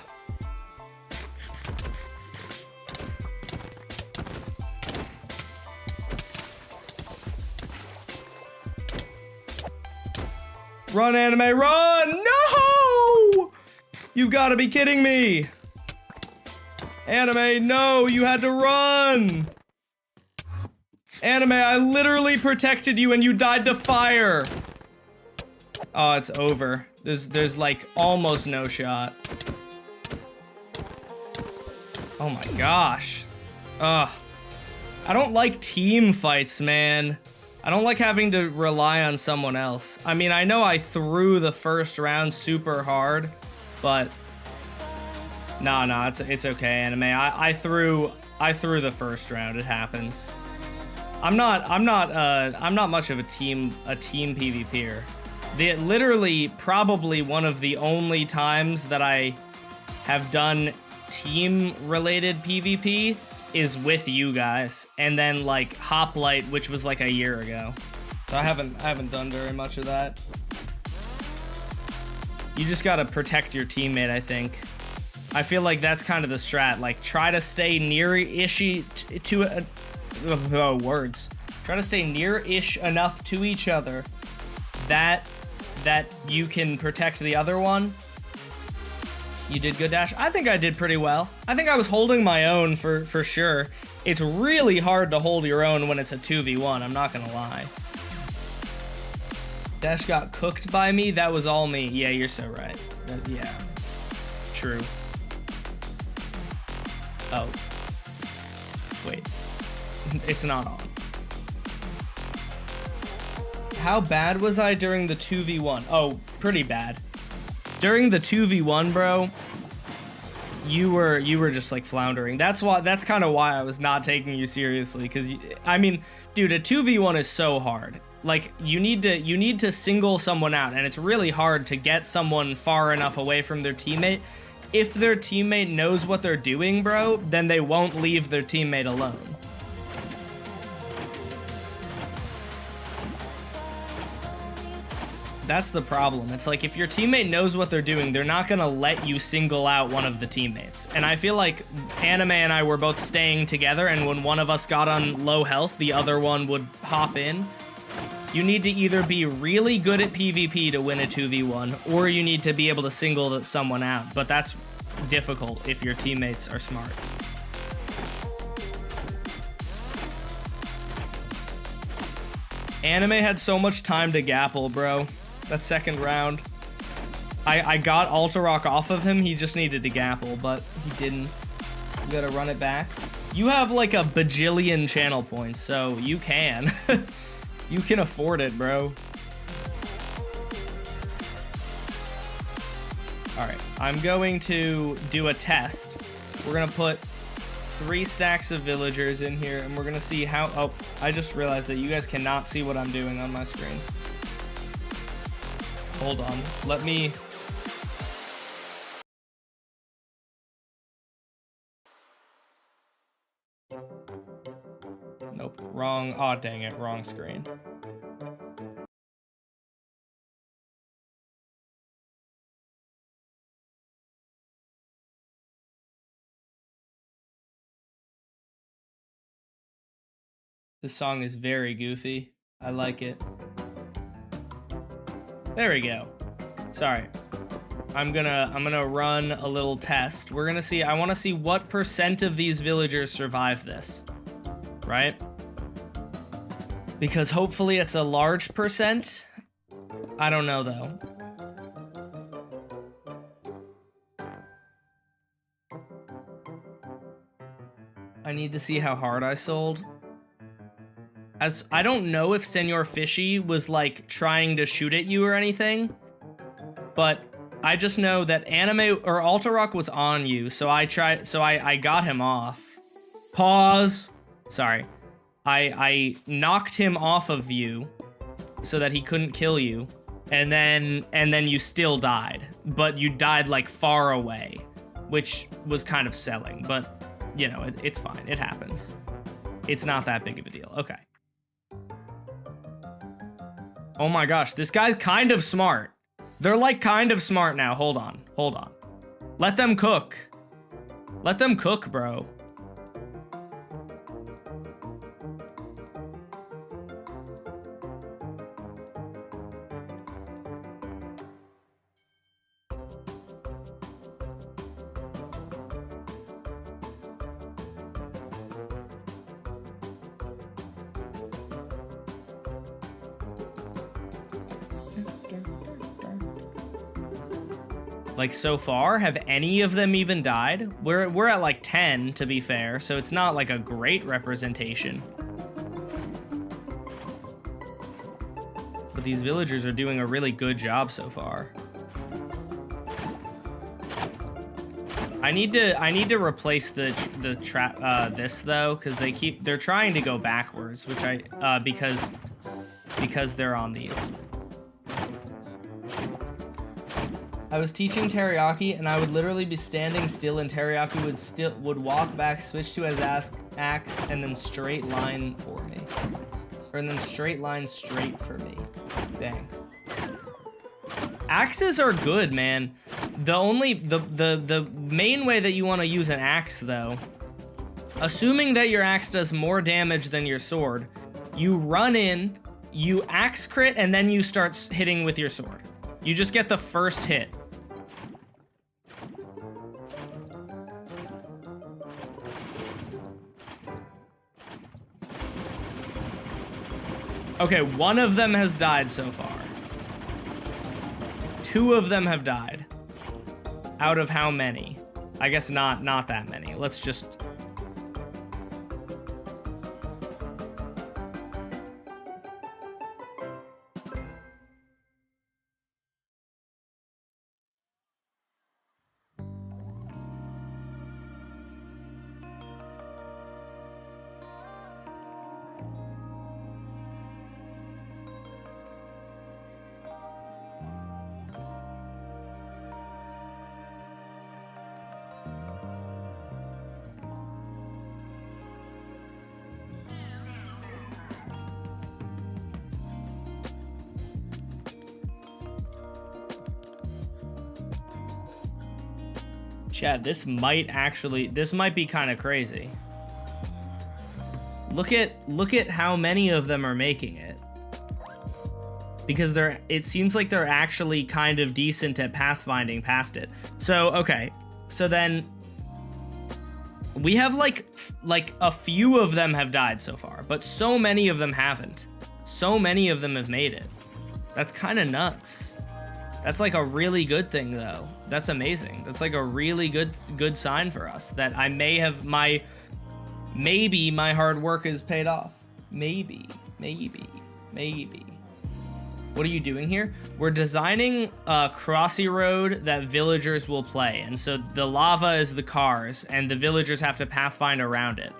Run, anime, run! No! You've got to be kidding me! Anime, no, you had to run! Anime, I literally protected you and you died to fire! Oh, it's over. There's like almost no shot. Oh my gosh. Ugh. I don't like team fights, man. I don't like having to rely on someone else. I mean, I know I threw the first round super hard, but no, it's okay, anime. I threw the first round. It happens. I'm not much of a team PvPer. Literally probably one of the only times that I have done team-related PvP is with you guys, and then like Hoplite, which was like a year ago. So I haven't done very much of that. You just gotta protect your teammate, I think. I feel like that's kind of the strat. Like, try to stay near-ish to words. Try to stay near-ish enough to each other that you can protect the other one. You did good, Dash. I think I did pretty well. I think I was holding my own for sure. It's really hard to hold your own when it's a 2v1, I'm not gonna lie. Dash got cooked by me, that was all me. Yeah, you're so right. Yeah, true. Oh. Wait. It's not on. How bad was I during the 2v1? Oh, pretty bad. During the 2v1, bro, you were just like floundering. That's kind of why I was not taking you seriously, cuz I mean, dude, a 2v1 is so hard. Like, you need to single someone out, and it's really hard to get someone far enough away from their teammate. If their teammate knows what they're doing, bro, then they won't leave their teammate alone. That's the problem. It's like, if your teammate knows what they're doing, they're not gonna let you single out one of the teammates. And I feel like Anime and I were both staying together, and when one of us got on low health, the other one would hop in. You need to either be really good at PvP to win a 2v1, or you need to be able to single someone out. But that's difficult if your teammates are smart. Anime had so much time to gapple, bro. That second round. I got Ultra Rock off of him, he just needed to gapple, but he didn't. You gotta run it back. You have like a bajillion channel points, so you can. You can afford it, bro. Alright, I'm going to do a test. We're gonna put 3 stacks of villagers in here, and we're gonna see how... Oh, I just realized that you guys cannot see what I'm doing on my screen. Hold on, let me... Nope, wrong... Aw, dang it, wrong screen. This song is very goofy. I like it. There we go. Sorry. I'm gonna run a little test. We're gonna see, I wanna see what % of these villagers survive this. Right? Because hopefully it's a large %. I don't know though. I need to see how hard I sold. As I don't know if Senor Fishy was like trying to shoot at you or anything, but I just know that anime or Altarock was on you, so I got him off. Pause. Sorry. I knocked him off of you so that he couldn't kill you, and then you still died, but you died like far away, which was kind of selling, but you know, it's fine. It happens. It's not that big of a deal. Okay. Oh my gosh, this guy's kind of smart. They're like kind of smart now. Hold on. Let them cook. Let them cook, bro. Like, so far, have any of them even died? We're at like 10, to be fair, so it's not like a great representation. But these villagers are doing a really good job so far. I need to replace the trap this though, because they're trying to go backwards, which because they're on these. I was teaching Teriyaki, and I would literally be standing still, and Teriyaki would walk back, switch to his axe, and then straight line for me, and then straight line straight for me. Dang. Axes are good, man. The main way that you want to use an axe, though, assuming that your axe does more damage than your sword, you run in, you axe crit, and then you start hitting with your sword. You just get the first hit. Okay, one of them has died so far. Two of them have died. Out of how many? I guess not that many. Let's just... Chad, this might be kind of crazy. Look at how many of them are making it. Because it seems like they're actually kind of decent at pathfinding past it. So, okay. So then we have like a few of them have died so far, but so many of them haven't. So many of them have made it. That's kind of nuts. That's like a really good thing, though. That's amazing. That's like a really good sign for us that maybe my hard work is paid off. Maybe. What are you doing here? We're designing a crossy road that villagers will play, and so the lava is the cars, and the villagers have to pathfind around it.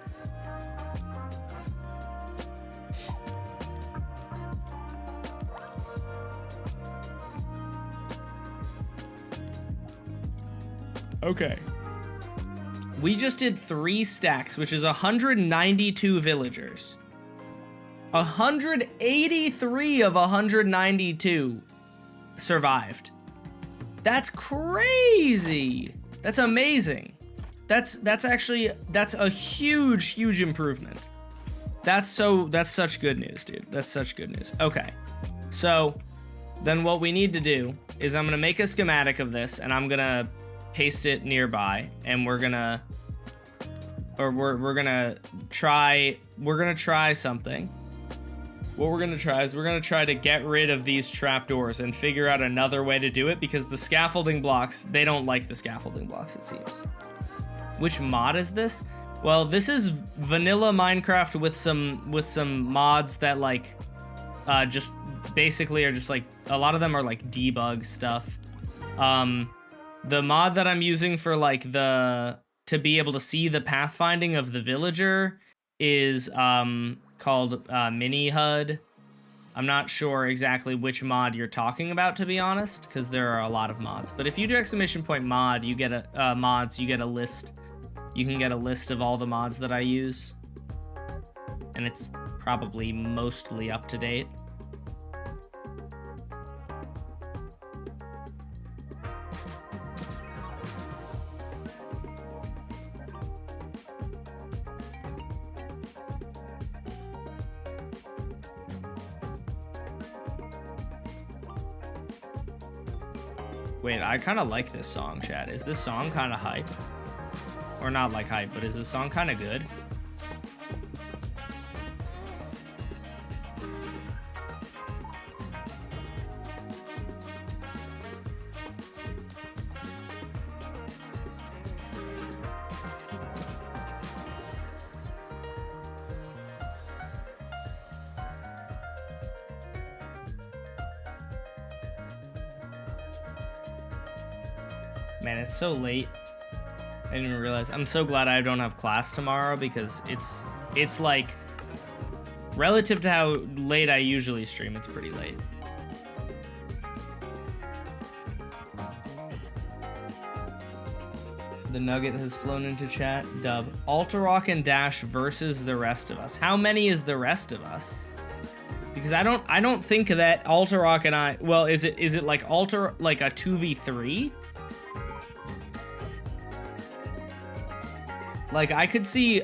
Okay. We just did 3 stacks, which is 192 villagers. 183 of 192 survived. That's crazy. That's amazing. That's a huge improvement. That's such good news, dude. That's such good news. Okay. So then what we need to do is I'm gonna make a schematic of this, and I'm gonna paste it nearby, and we're gonna try something. What we're gonna try is we're gonna try to get rid of these trapdoors and figure out another way to do it, because the scaffolding blocks, they don't like the scaffolding blocks, it seems. Which mod is this? Well, this is vanilla Minecraft with some mods that like just basically are just like, a lot of them are like debug stuff. The mod that I'm using for like to be able to see the pathfinding of the villager is called Mini HUD. I'm not sure exactly which mod you're talking about, to be honest, because there are a lot of mods. But if you do !mod, you get a mods, you get a list. You can get a list of all the mods that I use, and it's probably mostly up to date. Wait, I kind of like this song, chat. Is this song kind of hype? Or not like hype, but is this song kind of good? Man, it's so late. I didn't even realize. I'm so glad I don't have class tomorrow because it's like relative to how late I usually stream, it's pretty late. The Nugget has flown into chat. Dub. Alterock and Dash versus the rest of us. How many is the rest of us? Because I don't think that Alterock and I, well, is it like like a 2v3? Like I could see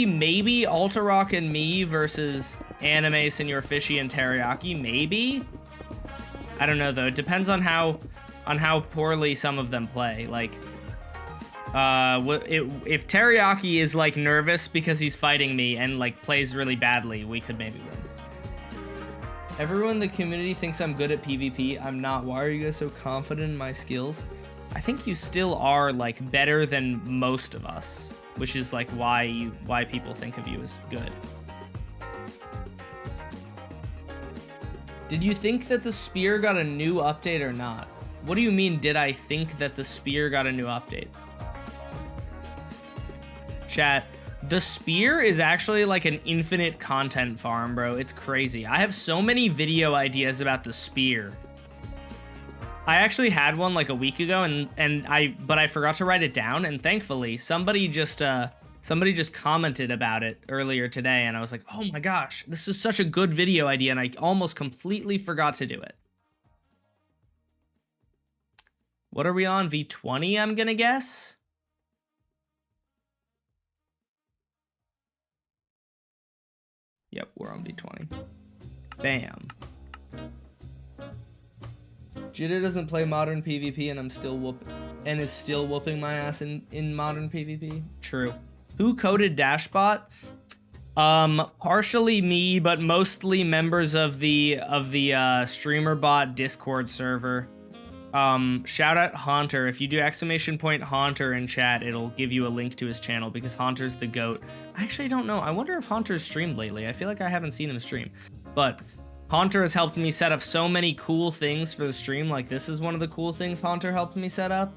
maybe Alterock and me versus Anime, Senor Fishy, and Teriyaki, maybe. I don't know though. It depends on how poorly some of them play. Like, if Teriyaki is like nervous because he's fighting me and like plays really badly, we could maybe win. Everyone in the community thinks I'm good at PvP. I'm not. Why are you guys so confident in my skills? I think you still are like better than most of us, which is like why people think of you as good. Did you think that the spear got a new update or not? What do you mean, did I think that the spear got a new update? Chat, the spear is actually like an infinite content farm, bro. It's crazy. I have so many video ideas about the spear. I actually had one like a week ago, but I forgot to write it down, and thankfully somebody just commented about it earlier today, and I was like, oh my gosh, this is such a good video idea, and I almost completely forgot to do it. What are we on? V20, I'm gonna guess? Yep, we're on V20. Bam. Jitter doesn't play modern PvP and is still whooping my ass in modern PvP. True. Who coded Dashbot? Partially me, but mostly members of the StreamerBot Discord server. Shout out Haunter. If you do !Haunter in chat, it'll give you a link to his channel because Haunter's the GOAT. I actually don't know. I wonder if Haunter's streamed lately. I feel like I haven't seen him stream, but Haunter has helped me set up so many cool things for the stream. Like this is one of the cool things Haunter helped me set up.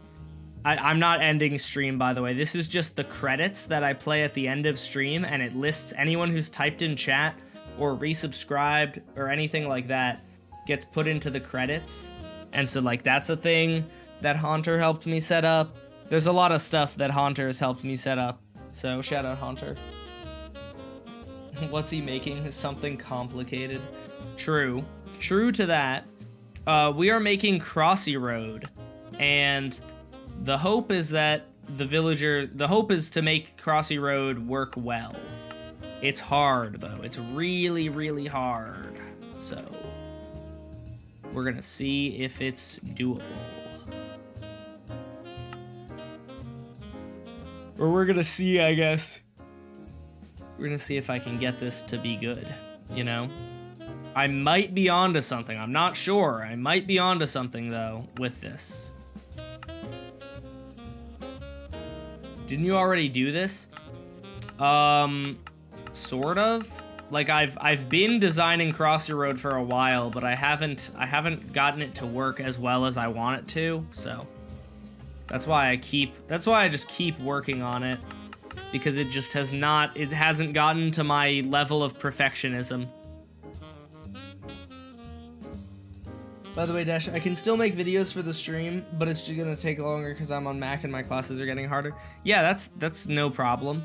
I'm not ending stream, by the way. This is just the credits that I play at the end of stream, and it lists anyone who's typed in chat or resubscribed or anything like that gets put into the credits. And so like that's a thing that Haunter helped me set up. There's a lot of stuff that Haunter has helped me set up. So shout out Haunter. What's he making? Something complicated. True to that. We are making Crossy Road, and the hope is that the hope is to make Crossy Road work well. It's hard though. It's really, really hard. So we're gonna see if it's doable. Or we're gonna see, I guess. We're gonna see if I can get this to be good, you know? I might be onto something. I'm not sure. I might be onto something, though, with this. Didn't you already do this? Sort of. Like I've been designing Cross Your Road for a while, but I haven't gotten it to work as well as I want it to. So that's why I just keep working on it, because it just hasn't gotten to my level of perfectionism. By the way, Dash, I can still make videos for the stream, but it's just gonna take longer because I'm on Mac and my classes are getting harder. Yeah, that's no problem.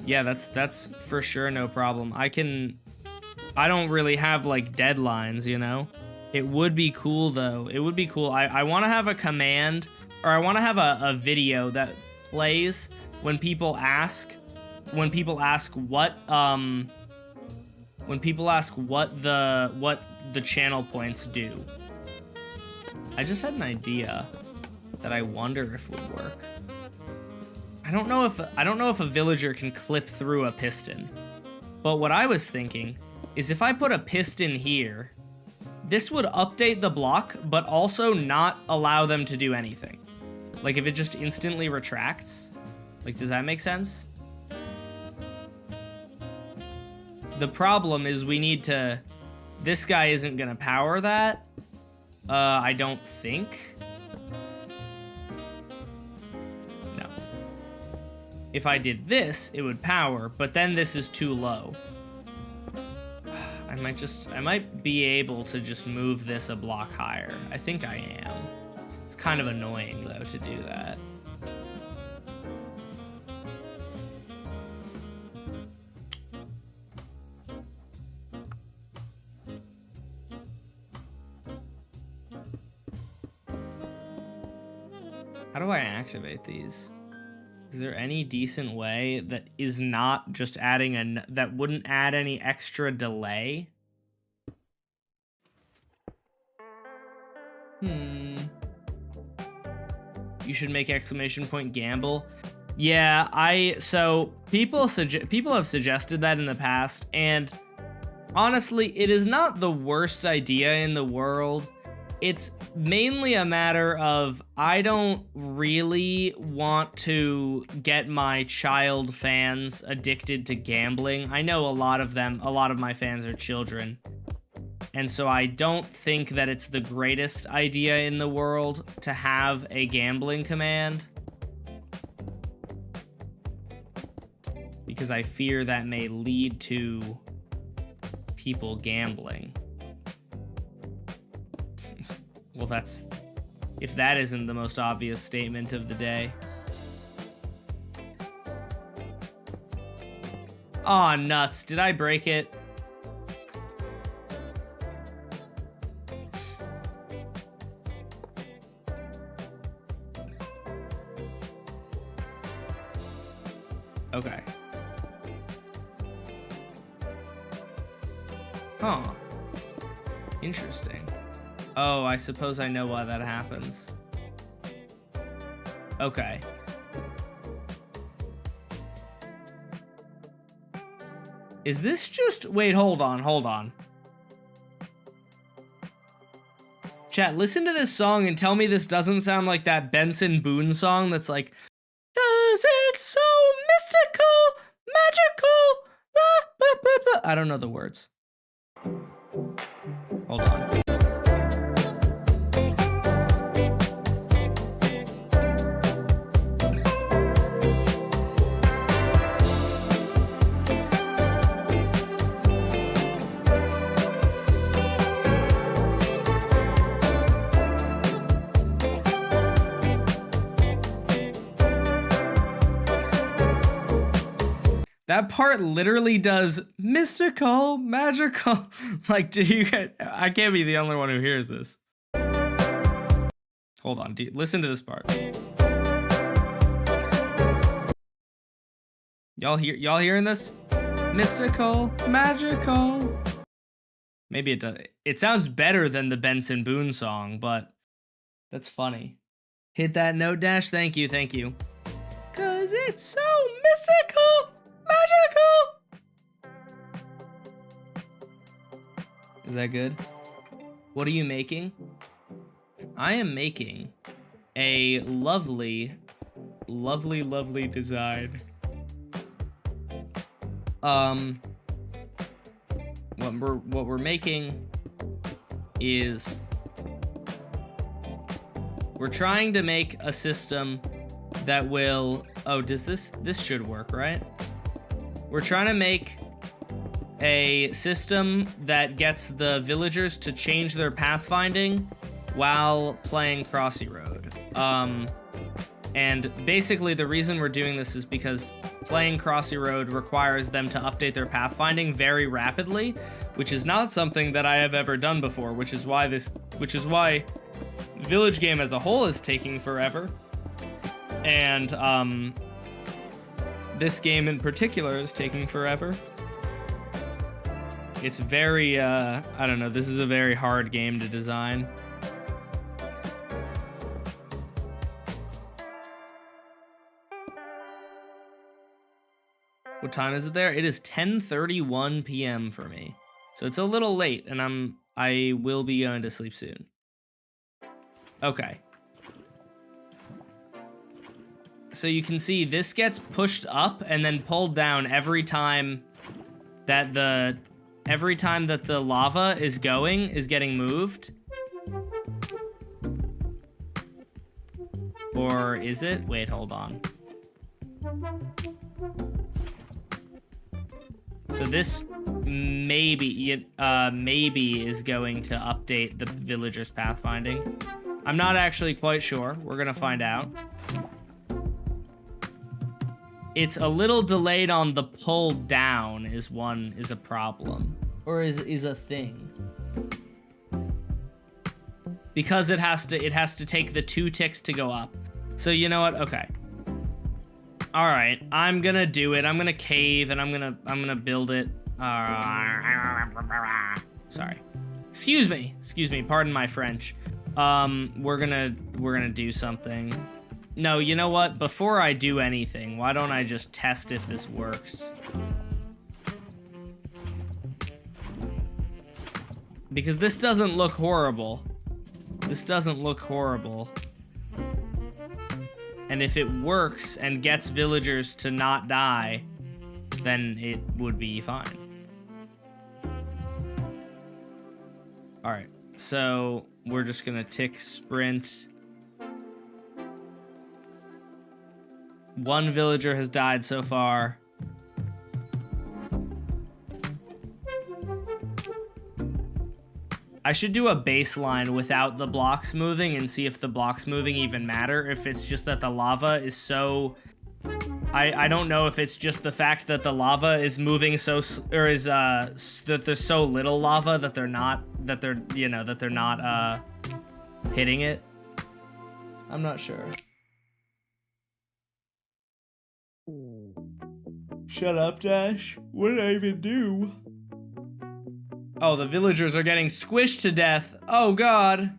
Yeah, that's for sure no problem. I don't really have like deadlines, you know? It would be cool though. It would be cool. I want to have a command, or I want to have a video that plays when people ask what the channel points do. I just had an idea that I wonder if would work. I don't know if a villager can clip through a piston. But what I was thinking is if I put a piston here, this would update the block, but also not allow them to do anything. Like if it just instantly retracts. Like, does that make sense? The problem is this guy isn't gonna power that. I don't think. No. If I did this, it would power, but then this is too low. I might be able to just move this a block higher. I think I am. It's kind of annoying though to do that. How do I activate these? Is there any decent way that is not just adding that wouldn't add any extra delay? You should make exclamation point gamble. Yeah, so people have suggested that in the past, and honestly, it is not the worst idea in the world. It's mainly a matter of I don't really want to get my child fans addicted to gambling. I know a lot of my fans are children. And so I don't think that it's the greatest idea in the world to have a gambling command, because I fear that may lead to people gambling. Well, if that isn't the most obvious statement of the day. Aw, nuts. Did I break it? Okay. Huh. Interesting. Oh, I suppose I know why that happens. Okay. Is this just... Wait, hold on. Chat, listen to this song and tell me this doesn't sound like that Benson Boone song that's like, does it so mystical, magical, bah, bah, bah, bah. I don't know the words. Hold on. That part literally does mystical, magical. Like, I can't be the only one who hears this. Hold on, listen to this part. Y'all hearing this? Mystical, magical. Maybe it does. It sounds better than the Benson Boone song, but that's funny. Hit that note, Dash. Thank you. 'Cause it's so mystical. Magical! Is that good? What are you making? I am making a lovely, lovely, lovely design. what we're making is we're trying to make a system that will, oh, does this should work, right? We're trying to make a system that gets the villagers to change their pathfinding while playing Crossy Road. And basically the reason we're doing this is because playing Crossy Road requires them to update their pathfinding very rapidly, which is not something that I have ever done before, which is why Village Game as a whole is taking forever. And this game in particular is taking forever. It's very, I don't know, this is a very hard game to design. What time is it there? It is 10:31 p.m. for me. So it's a little late, and I will be going to sleep soon. Okay. So you can see this gets pushed up and then pulled down every time that the lava is getting moved. Or is it? Wait, hold on. So this maybe is going to update the villagers' pathfinding. I'm not actually quite sure. We're gonna find out. It's a little delayed on the pull down is a problem. Or is a thing. Because it has to take the 2 ticks to go up. So you know what? Okay. All right, I'm gonna do it. I'm gonna cave and I'm gonna build it. Sorry. Excuse me. Pardon my French. We're gonna do something. No, you know what? Before I do anything, why don't I just test if this works? Because this doesn't look horrible. This doesn't look horrible. And if it works and gets villagers to not die, then it would be fine. All right, so we're just gonna tick sprint. 1 villager has died so far. I should do a baseline without the blocks moving and see if the blocks moving even matter. If it's just that the lava is so... I don't know if it's just the fact that the lava is moving so... Or is, that there's so little lava that they're not... That they're not, hitting it. I'm not sure. Shut up, Dash. What did I even do? Oh, the villagers are getting squished to death. Oh, God.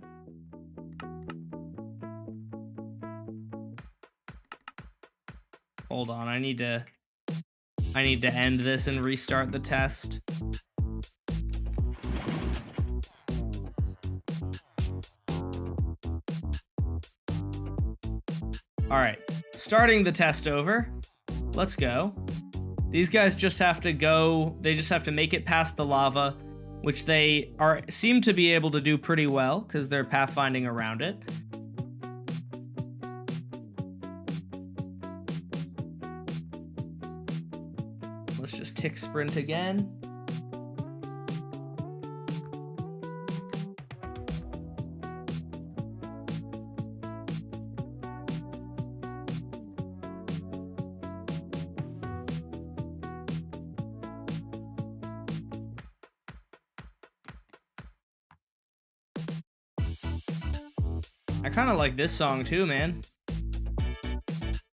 Hold on, I need to end this and restart the test. All right, starting the test over. Let's go. These guys just have to go, they just have to make it past the lava, which they seem to be able to do pretty well because they're pathfinding around it. Let's just tick sprint again. I kind of like this song too, man.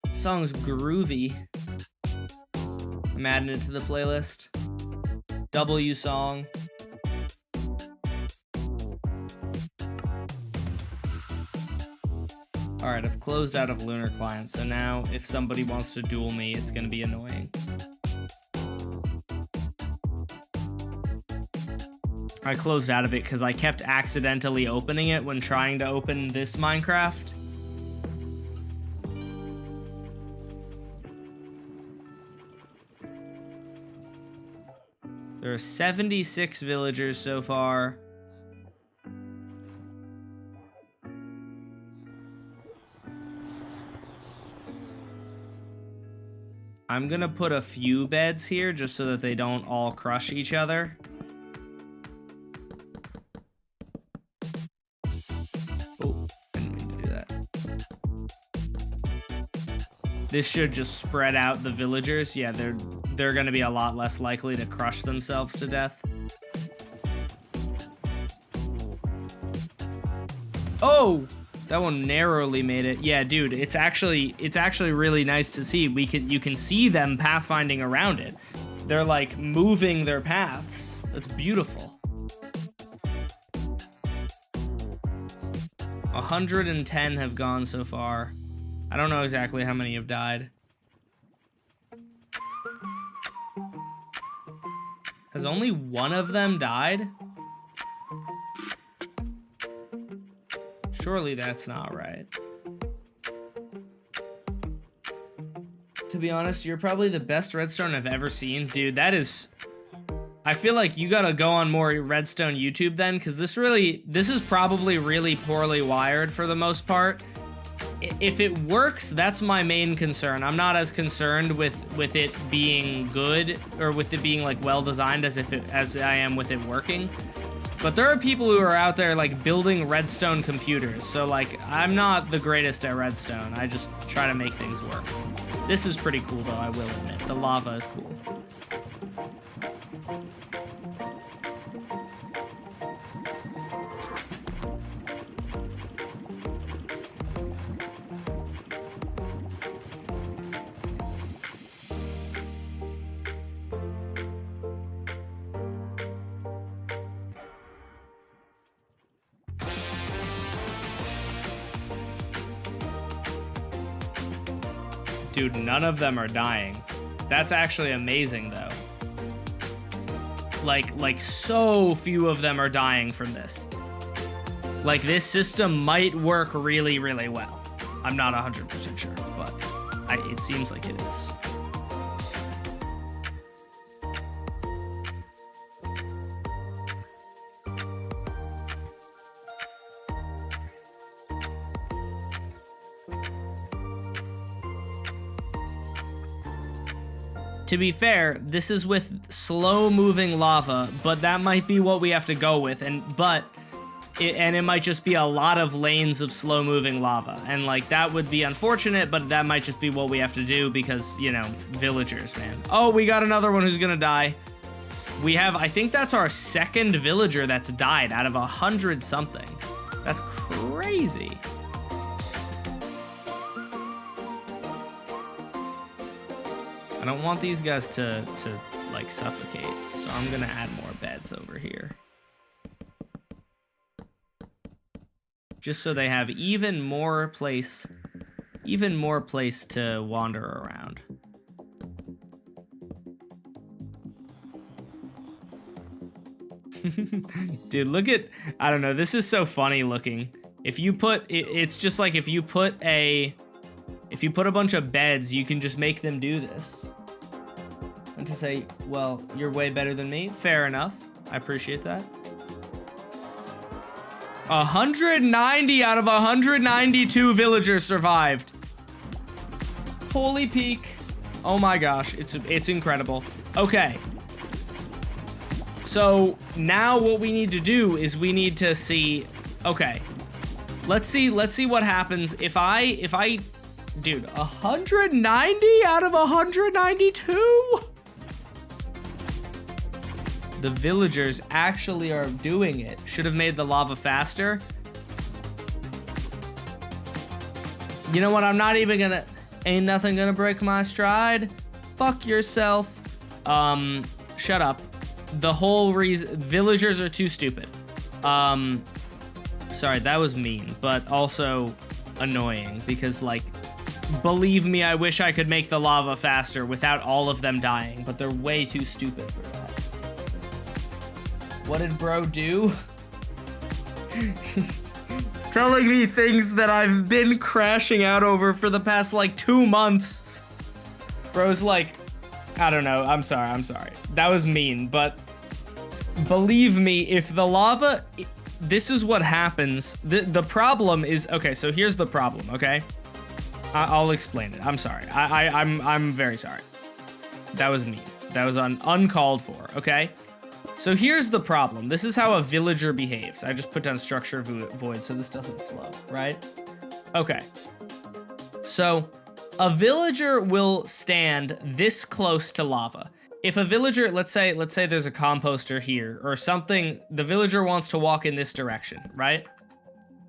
This song's groovy. I'm adding it to the playlist. W song. Alright, I've closed out of Lunar Client, so now if somebody wants to duel me, it's gonna be annoying. I closed out of it because I kept accidentally opening it when trying to open this Minecraft. There's 76 villagers so far. I'm gonna put a few beds here just so that they don't all crush each other. Oh, didn't mean to do that. This should just spread out the villagers. Yeah, they're gonna be a lot less likely to crush themselves to death. Oh! That one narrowly made it. Yeah, dude, it's actually really nice to see. You can see them pathfinding around it. They're like moving their paths. That's beautiful. 110 have gone so far. I don't know exactly how many have died. Has only one of them died? Surely that's not right. To be honest, you're probably the best redstone I've ever seen. Dude, that is... I feel like you gotta go on more redstone YouTube then, because this is probably really poorly wired for the most part. If it works, that's my main concern. I'm not as concerned with it being good, or with it being like well designed as I am with it working. But there are people who are out there like building redstone computers. So like, I'm not the greatest at redstone. I just try to make things work. This is pretty cool though, I will admit. The lava is cool. Dude, none of them are dying. That's actually amazing, though. Like so few of them are dying from this. Like, this system might work really, really well. I'm not 100% sure, but it seems like it is. To be fair, this is with slow-moving lava, but that might be what we have to go with, and it might just be a lot of lanes of slow-moving lava, and like that would be unfortunate, but that might just be what we have to do because, you know, villagers, man. Oh, we got another one who's gonna die. We have, I think that's our second villager that's died out of 100 something. That's crazy. I don't want these guys to like suffocate, so I'm gonna add more beds over here. Just so they have even more place to wander around. Dude, look at, I don't know, this is so funny looking. If you put, it's just like if you put a bunch of beds, you can just make them do this. And to say, well, you're way better than me. Fair enough. I appreciate that. 190 out of 192 villagers survived. Holy peak. Oh my gosh, it's incredible. Okay. So now what we need to do is we need to see, okay. Let's see what happens if I dude, 190 out of 192? The villagers actually are doing it. Should have made the lava faster. You know what? I'm not even gonna... Ain't nothing gonna break my stride. Fuck yourself. Shut up. The whole reason... Villagers are too stupid. Sorry, that was mean, but also annoying because, like, believe me, I wish I could make the lava faster without all of them dying, but they're way too stupid for that. What did bro do? He's telling me things that I've been crashing out over for the past, like, 2 months. Bro's like, I don't know, I'm sorry. That was mean, but believe me, if the lava, this is what happens. The problem is, okay, so here's the problem, okay? I'll explain it. I'm sorry. I'm very sorry. That was mean. That was uncalled for, okay? So here's the problem. This is how a villager behaves. I just put down structure void so this doesn't flow, right? Okay. So a villager will stand this close to lava. If a villager, let's say there's a composter here or something, the villager wants to walk in this direction, right?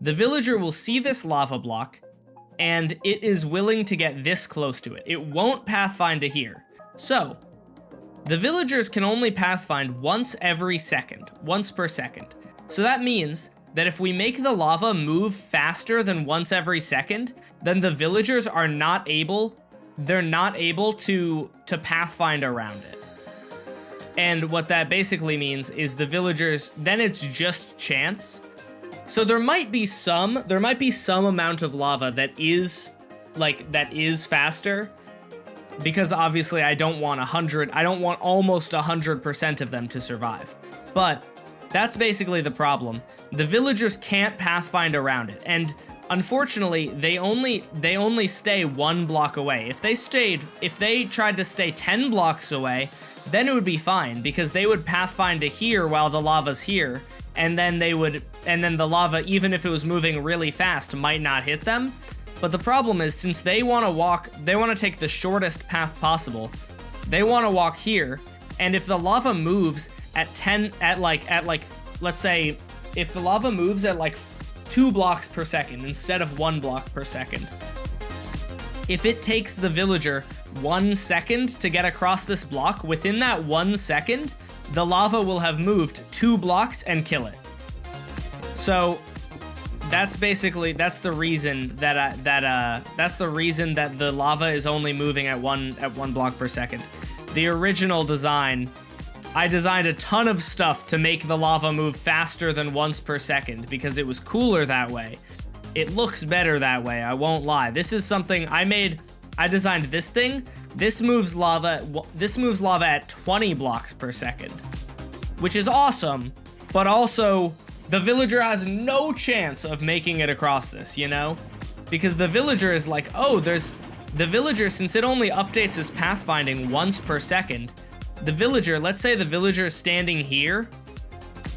The villager will see this lava block and it is willing to get this close to it. It won't pathfind to here. So the villagers can only pathfind once every second, once per second. So that means that if we make the lava move faster than once every second, then the villagers are not able, to pathfind around it. And what that basically means is the villagers, then it's just chance. So there might be some amount of lava that is faster, because obviously I don't want almost 100% of them to survive. But that's basically the problem. The villagers can't pathfind around it, and unfortunately, they only stay 1 block away. If they tried to stay 10 blocks away, then it would be fine, because they would pathfind to here while the lava's here, and then the lava, even if it was moving really fast, might not hit them. But the problem is, since they want to take the shortest path possible, they want to walk here, and if the lava moves let's say, if the lava moves at like 2 blocks per second instead of 1 block per second, if it takes the villager 1 second to get across this block, within that 1 second, the lava will have moved 2 blocks and kill it. So that's the reason that the lava is only moving at one block per second. The original design, I designed a ton of stuff to make the lava move faster than once per second because it was cooler that way. It looks better that way, I won't lie. This is something I designed this thing. This moves lava at 20 blocks per second, which is awesome, but also the villager has no chance of making it across this, you know? Because the villager is like, oh, the villager, since it only updates its pathfinding once per second, the villager, let's say the villager is standing here.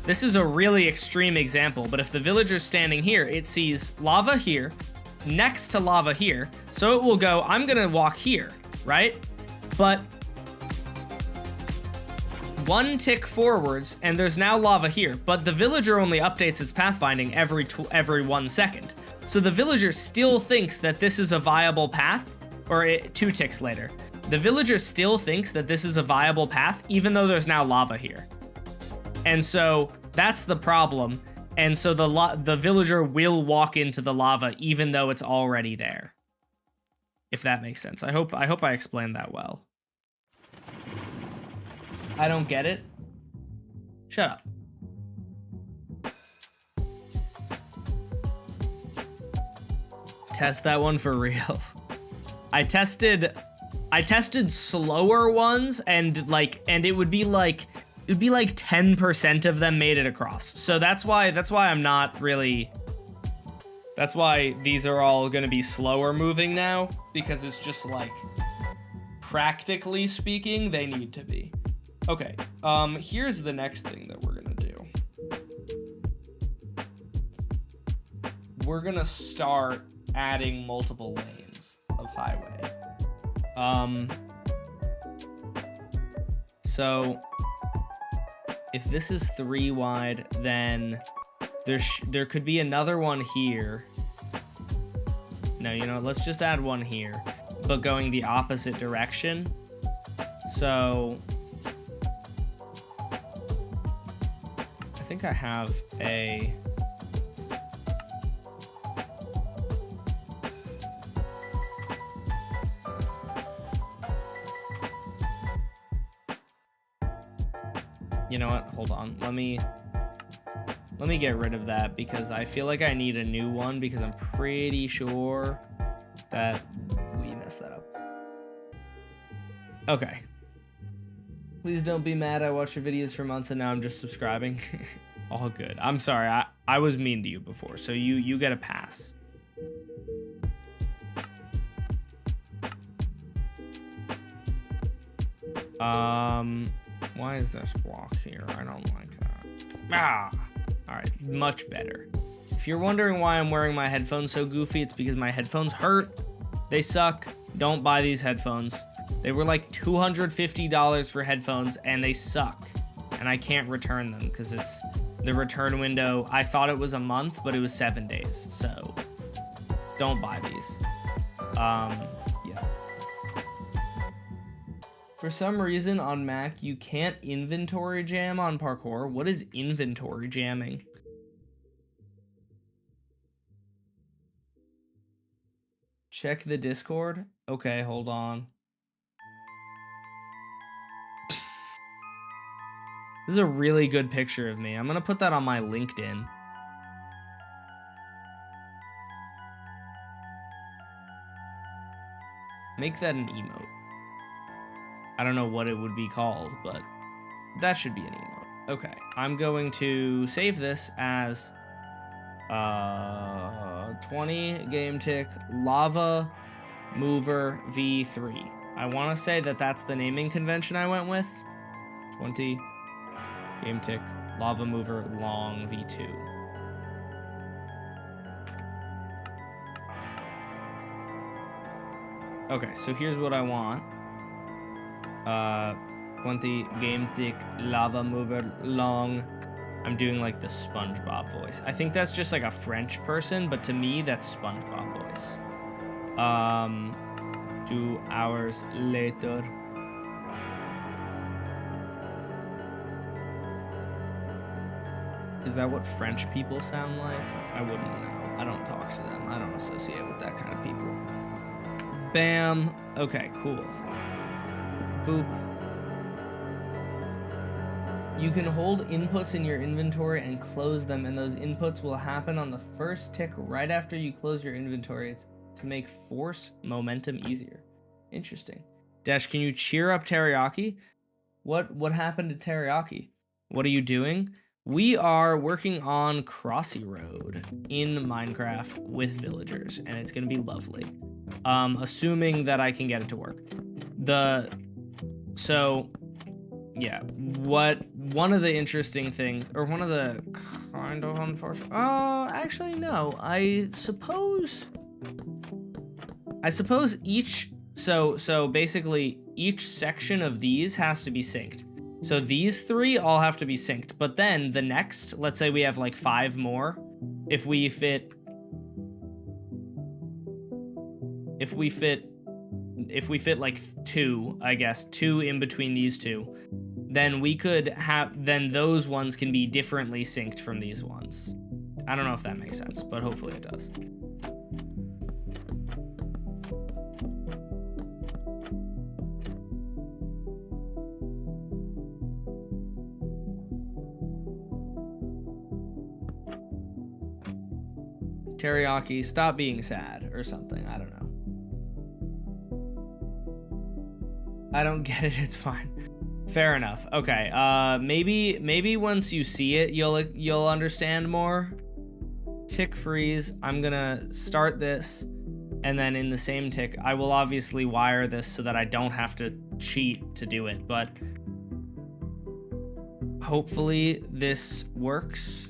This is a really extreme example, but if the villager's standing here, it sees lava here, next to lava here, so it will go, I'm gonna walk here, right? But 1 tick forwards, and there's now lava here, but the villager only updates its pathfinding every 1 second. So the villager still thinks that this is a viable path, or 2 ticks later. The villager still thinks that this is a viable path, even though there's now lava here. And so that's the problem. And so the villager will walk into the lava even though it's already there. If that makes sense. I hope I explained that well. I don't get it. Shut up. Test that one for real. I tested slower ones, and it would be like 10% of them made it across. So that's why I'm not really. That's why these are all gonna be slower moving now, because it's just like, practically speaking, they need to be. Okay, here's the next thing that we're gonna do. We're gonna start adding multiple lanes of highway. So if this is 3 wide, then there could be another one here. No, you know, let's just add one here, but going the opposite direction. So I think I have a... You know what? Hold on. Let me get rid of that because I feel like I need a new one because I'm pretty sure that we messed that up. Okay. Please don't be mad. I watched your videos for months and now I'm just subscribing. All good. I'm sorry. I was mean to you before, so you get a pass. Why is this block here? I don't like that. All right, much better. If you're wondering why I'm wearing my headphones so goofy, it's because my headphones hurt. They suck. Don't buy these headphones. They were like $250 for headphones and they suck. And I can't return them because it's the return window. I thought it was a month, but it was 7 days. So don't buy these. Yeah. For some reason on Mac, you can't inventory jam on parkour. What is inventory jamming? Check the Discord. Okay, hold on. This is a really good picture of me. I'm gonna put that on my LinkedIn. Make that an emote. I don't know what it would be called, but that should be an emote. Okay, I'm going to save this as 20 game tick lava mover v3. I want to say that that's the naming convention I went with. 20 game tick lava mover long v2. Okay, so here's what I want. 20 game tick lava mover long. I'm doing like the SpongeBob voice. I think that's just like a French person, but to me, that's SpongeBob voice. 2 hours later. Is that what French people sound like? I wouldn't know. I don't talk to them. I don't associate with that kind of people. Bam. Okay, cool. Boop. You can hold inputs in your inventory and close them, and those inputs will happen on the first tick right after you close your inventory. It's to make force momentum easier. Interesting. Dash, can you cheer up Teriyaki? What happened to Teriyaki? What are you doing? We are working on Crossy Road in Minecraft with villagers, and it's gonna be lovely. Assuming that I can get it to work. One of the interesting things, or one of the kind of unfortunate, actually no, I suppose each, so basically each section of these has to be synced. So these 3 all have to be synced, but then the next, let's say we have like 5 more, if we fit like 2, I guess, 2 in between these 2, then we could have, then those ones can be differently synced from these ones. I don't know if that makes sense, but hopefully it does. Teriyaki, stop being sad or something. I don't know. I don't get it. It's fine. Fair enough. Okay. Maybe once you see it, you'll understand more. Tick freeze. I'm gonna start this, and then in the same tick, I will obviously wire this so that I don't have to cheat to do it. But hopefully this works.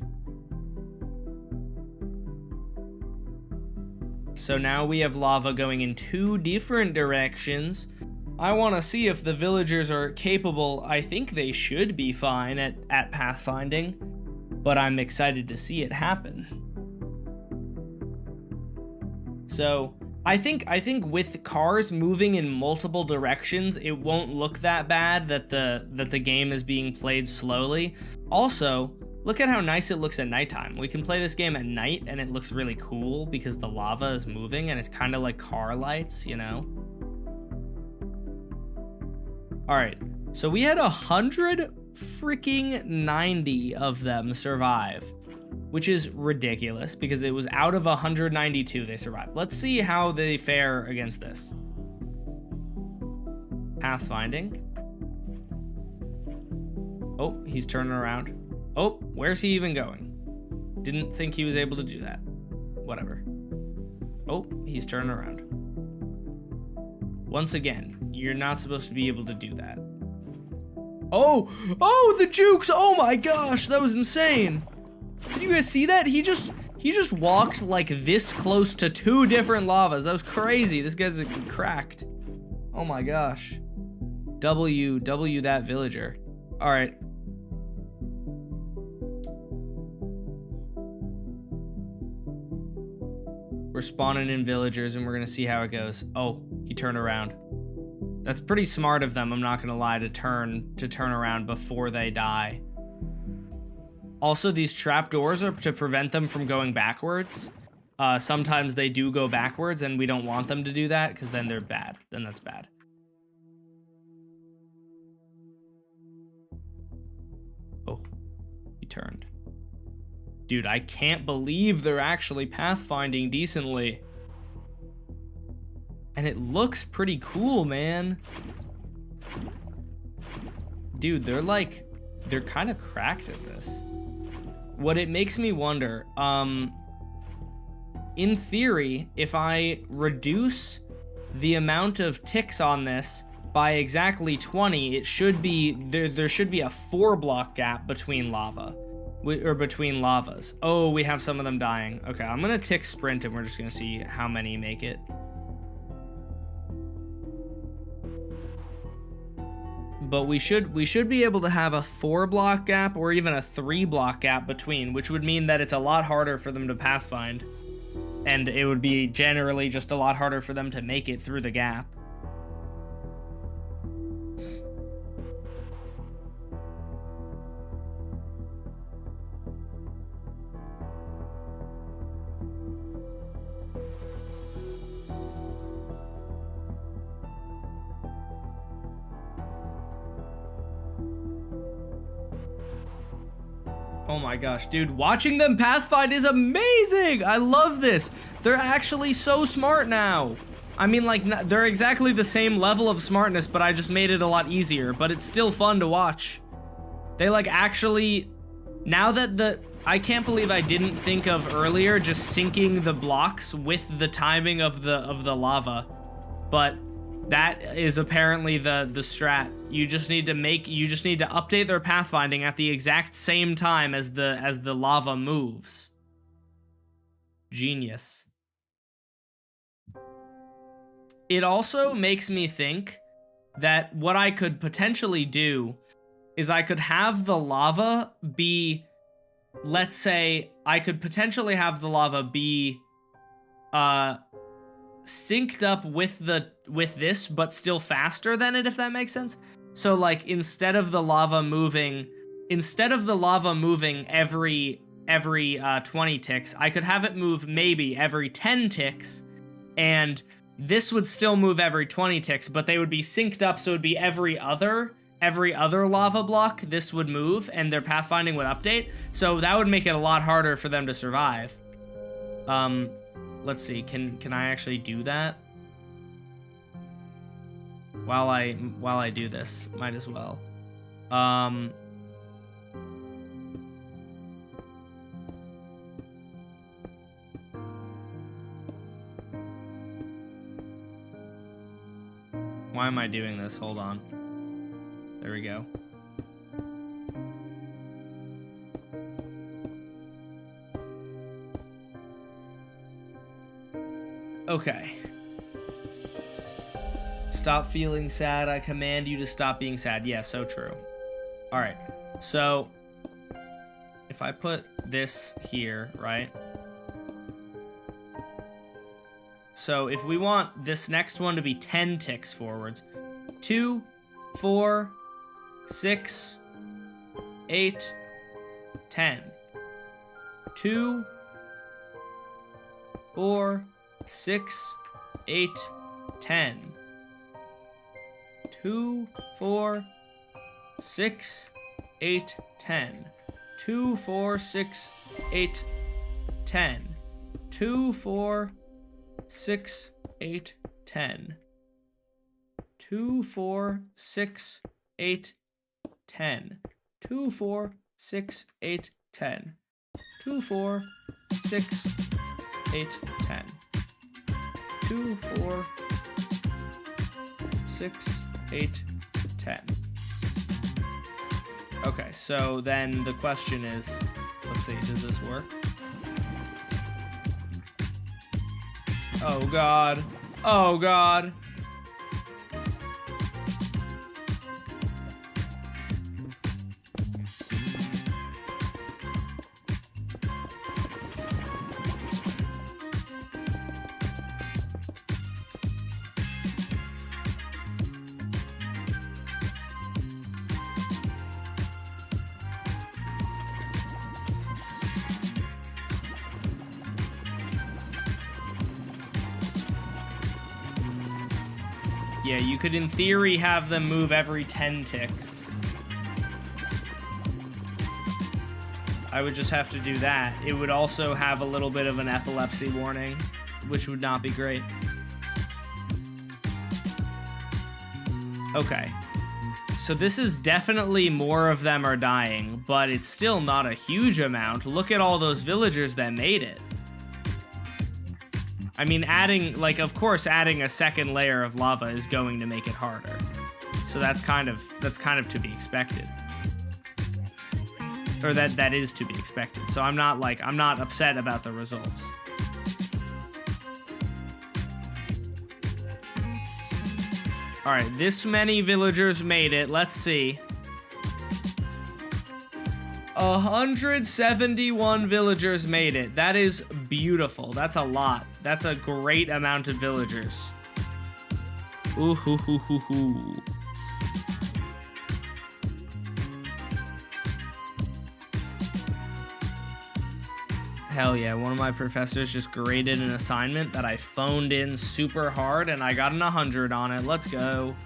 So now we have lava going in 2 different directions. I want to see if the villagers are capable. I think they should be fine at pathfinding, but I'm excited to see it happen. So I think with cars moving in multiple directions, it won't look that bad that the game is being played slowly. Also, look at how nice it looks at nighttime. We can play this game at night and it looks really cool because the lava is moving and it's kind of like car lights, you know? All right, so we had 190 of them survive, which is ridiculous because it was out of 192 they survived. Let's see how they fare against this. Pathfinding. Oh, he's turning around. Oh, where's he even going? Didn't think he was able to do that. Whatever. Oh, he's turning around. Once again, you're not supposed to be able to do that. Oh, the jukes! Oh my gosh, that was insane! Did you guys see that? He just walked like this close to 2 different lavas. That was crazy. This guy's cracked. Oh my gosh. W that villager. All right. We're spawning in villagers and we're gonna see how it goes. Oh, he turned around. That's pretty smart of them, I'm not gonna lie, to turn around before they die. Also, these trapdoors are to prevent them from going backwards. Sometimes they do go backwards and we don't want them to do that because then they're bad. Then that's bad. Oh, he turned. Dude, I can't believe they're actually pathfinding decently. And it looks pretty cool, man. Dude, they're kind of cracked at this. What it makes me wonder, in theory, if I reduce the amount of ticks on this by exactly 20, it should be, there should be a 4-block gap between lava. Or between lavas. Oh, we have some of them dying. Okay, I'm gonna tick sprint and we're just gonna see how many make it. But we should be able to have a 4-block gap or even a 3-block gap between, which would mean that it's a lot harder for them to pathfind. And it would be generally just a lot harder for them to make it through the gap. Oh my gosh, dude, watching them pathfind is amazing! I love this! They're actually so smart now! I mean, like, they're exactly the same level of smartness, but I just made it a lot easier, but it's still fun to watch. They, like, actually... Now that I can't believe I didn't think of earlier just syncing the blocks with the timing of the lava, but... That is apparently the strat. You just need to update their pathfinding at the exact same time as the lava moves. Genius. It also makes me think that what I could potentially do is I could have the lava be, let's say, I could potentially have the lava be synced up with this, but still faster than it, if that makes sense. So like instead of the lava moving every 20 ticks, I could have it move maybe every 10 ticks, and this would still move every 20 ticks, but they would be synced up, so it'd be every other lava block this would move, and their pathfinding would update. So that would make it a lot harder for them to survive. Let's see, can I actually do that? While I do this, might as well. Why am I doing this? Hold on. There we go. Okay. Stop feeling sad. I command you to stop being sad. Yeah, so true. All right. So if I put this here, right? So if we want this next one to be 10 ticks forwards, 2, 4, 6, 8, 10. 2, 4, 6, 8, 10. 2, 4, 6, 8, 10. 2, 4, 6, 8, 10. 2, 4, 6, 8, 10. 2, 4, 6, 8, 10. 2, 4, 6, 8, 10. 2, 4, 6, 8, 10. 2, 4, 6, 8, 10. Okay, so then the question is, let's see, does this work? Oh God. Oh God. Yeah, you could in theory have them move every 10 ticks. I would just have to do that. It would also have a little bit of an epilepsy warning, which would not be great. Okay. So this is definitely more of them are dying, but it's still not a huge amount. Look at all those villagers that made it. I mean, adding, like, of course, adding a second layer of lava is going to make it harder. So that's kind of to be expected. Or that is to be expected. So I'm not upset about the results. All right, this many villagers made it. Let's see. 171 villagers made it. That is beautiful. That's a lot. That's a great amount of villagers. Ooh hoo hoo hoo hoo. Hell yeah, one of my professors just graded an assignment that I phoned in super hard and I got an 100 on it. Let's go.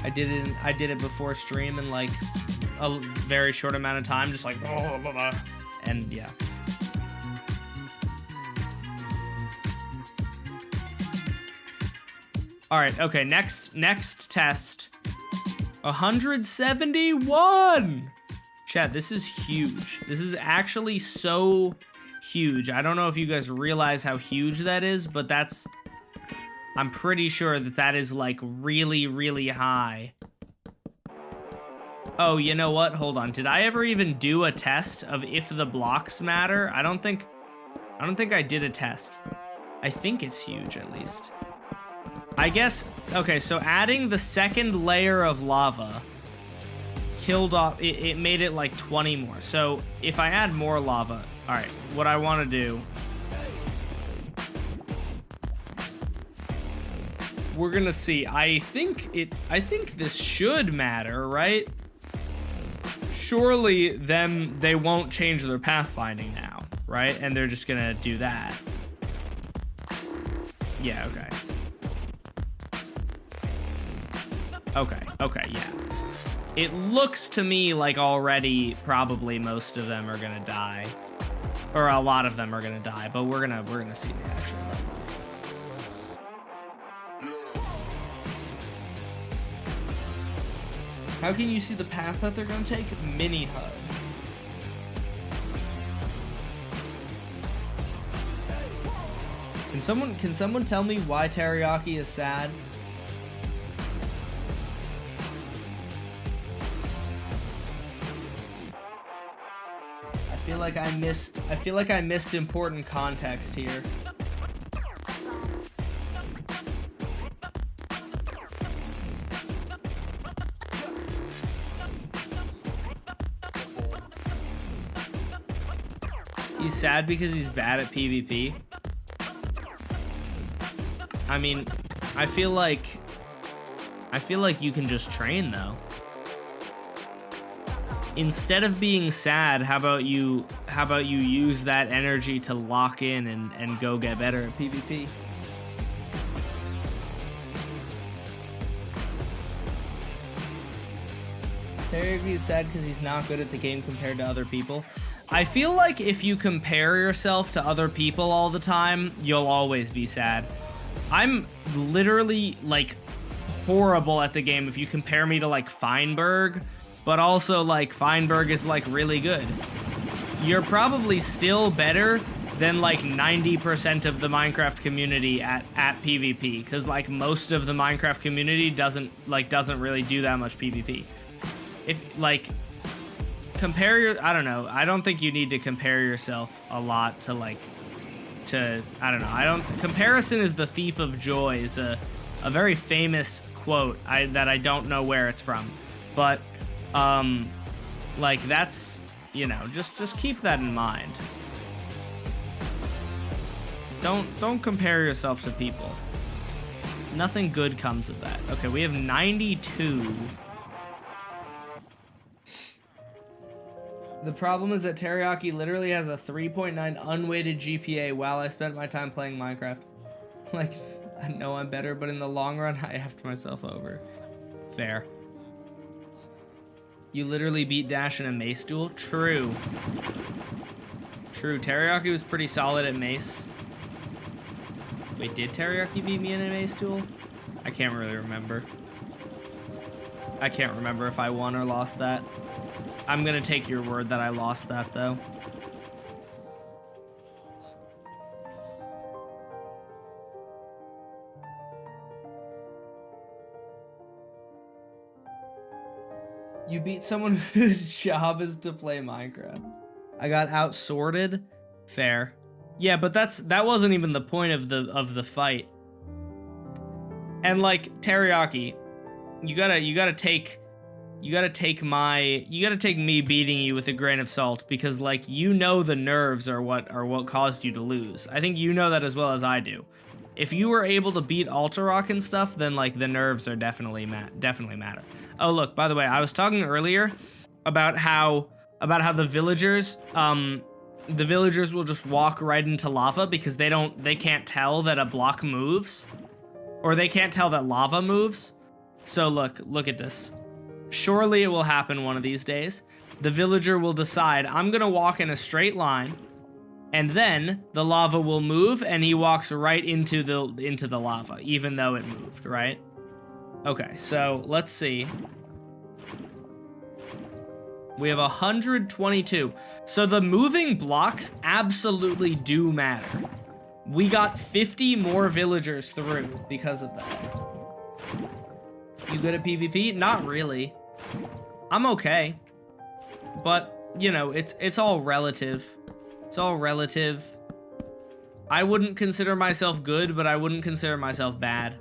I did it before stream in like a very short amount of time, just like blah, blah, blah. And yeah. All right, okay, next test. 171. Chat, this is huge. This is actually so huge. I don't know if you guys realize how huge that is, but that's, I'm pretty sure that is like really, really high. Oh, you know what? Hold on. Did I ever even do a test of if the blocks matter? I don't think I did a test. I think it's huge at least. I guess, okay, so adding the second layer of lava killed off, it made it like 20 more. So if I add more lava, all right, what I want to do, we're gonna see. I think this should matter, right? Surely they won't change their pathfinding now, right? And they're just gonna do that. Yeah, okay. Okay, yeah. It looks to me like already probably most of them are gonna die. Or a lot of them are gonna die, but we're gonna see the action. How can you see the path that they're gonna take? Mini HUD. Can someone tell me why teriyaki is sad? I feel like I missed important context here. He's sad because he's bad at PvP. I mean, I feel like you can just train though. Instead of being sad, how about you use that energy to lock in and go get better at PvP? Terry is sad because he's not good at the game compared to other people. I feel like if you compare yourself to other people all the time, you'll always be sad. I'm literally like horrible at the game if you compare me to like Feinberg, but also, like, Feinberg is, like, really good. You're probably still better than, like, 90% of the Minecraft community at PvP, because, like, most of the Minecraft community doesn't really do that much PvP. If, like, I don't know, I don't think you need to compare yourself a lot to, like, I don't know, comparison is the thief of joy is a very famous quote that I don't know where it's from, but, like, that's, you know, just keep that in mind. Don't compare yourself to people. Nothing good comes of that. Okay, we have 92. The problem is that Teriyaki literally has a 3.9 unweighted GPA while I spent my time playing Minecraft. Like, I know I'm better, but in the long run, I effed myself over. Fair. You literally beat Dash in a mace duel? True. True, Teriyaki was pretty solid at mace. Wait, did Teriyaki beat me in a mace duel? I can't really remember. I can't remember if I won or lost that. I'm gonna take your word that I lost that, though. You beat someone whose job is to play Minecraft. I got outsorted. Fair. Yeah, but that wasn't even the point of the fight. And like Teriyaki, you gotta take me beating you with a grain of salt, because like, you know, the nerves are what caused you to lose. I think you know that as well as I do. If you were able to beat Alterock and stuff, then like the nerves are definitely matter. Oh look, by the way, I was talking earlier about how the villagers will just walk right into lava because they can't tell that a block moves, or they can't tell that lava moves. So look at this. Surely it will happen one of these days. The villager will decide, I'm gonna walk in a straight line, and then the lava will move and he walks right into the lava, even though it moved, right? Okay, so let's see. We have 122. So the moving blocks absolutely do matter. We got 50 more villagers through because of that. You good at PvP? Not really. I'm okay. But, you know, it's all relative. It's all relative. I wouldn't consider myself good, but I wouldn't consider myself bad.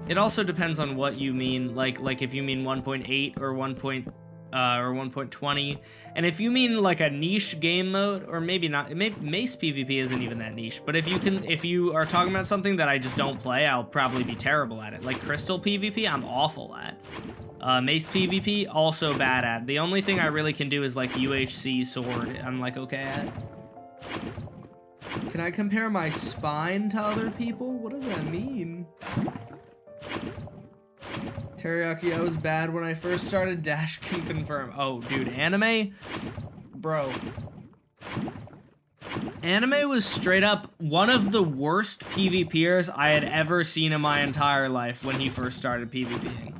It also depends on what you mean, like if you mean 1.8 or 1.20, and if you mean like a niche game mode, or maybe not. Mace PvP isn't even that niche, but if you are talking about something that I just don't play, I'll probably be terrible at it. Like Crystal PvP, I'm awful at. Mace PvP, also bad at. The only thing I really can do is like UHC sword. I'm like okay at. Can I compare my spine to other people? What does that mean? Teriyaki, I was bad when I first started. Dash can confirm. Oh, dude, anime? Bro. Anime was straight up one of the worst PvPers I had ever seen in my entire life when he first started PvPing.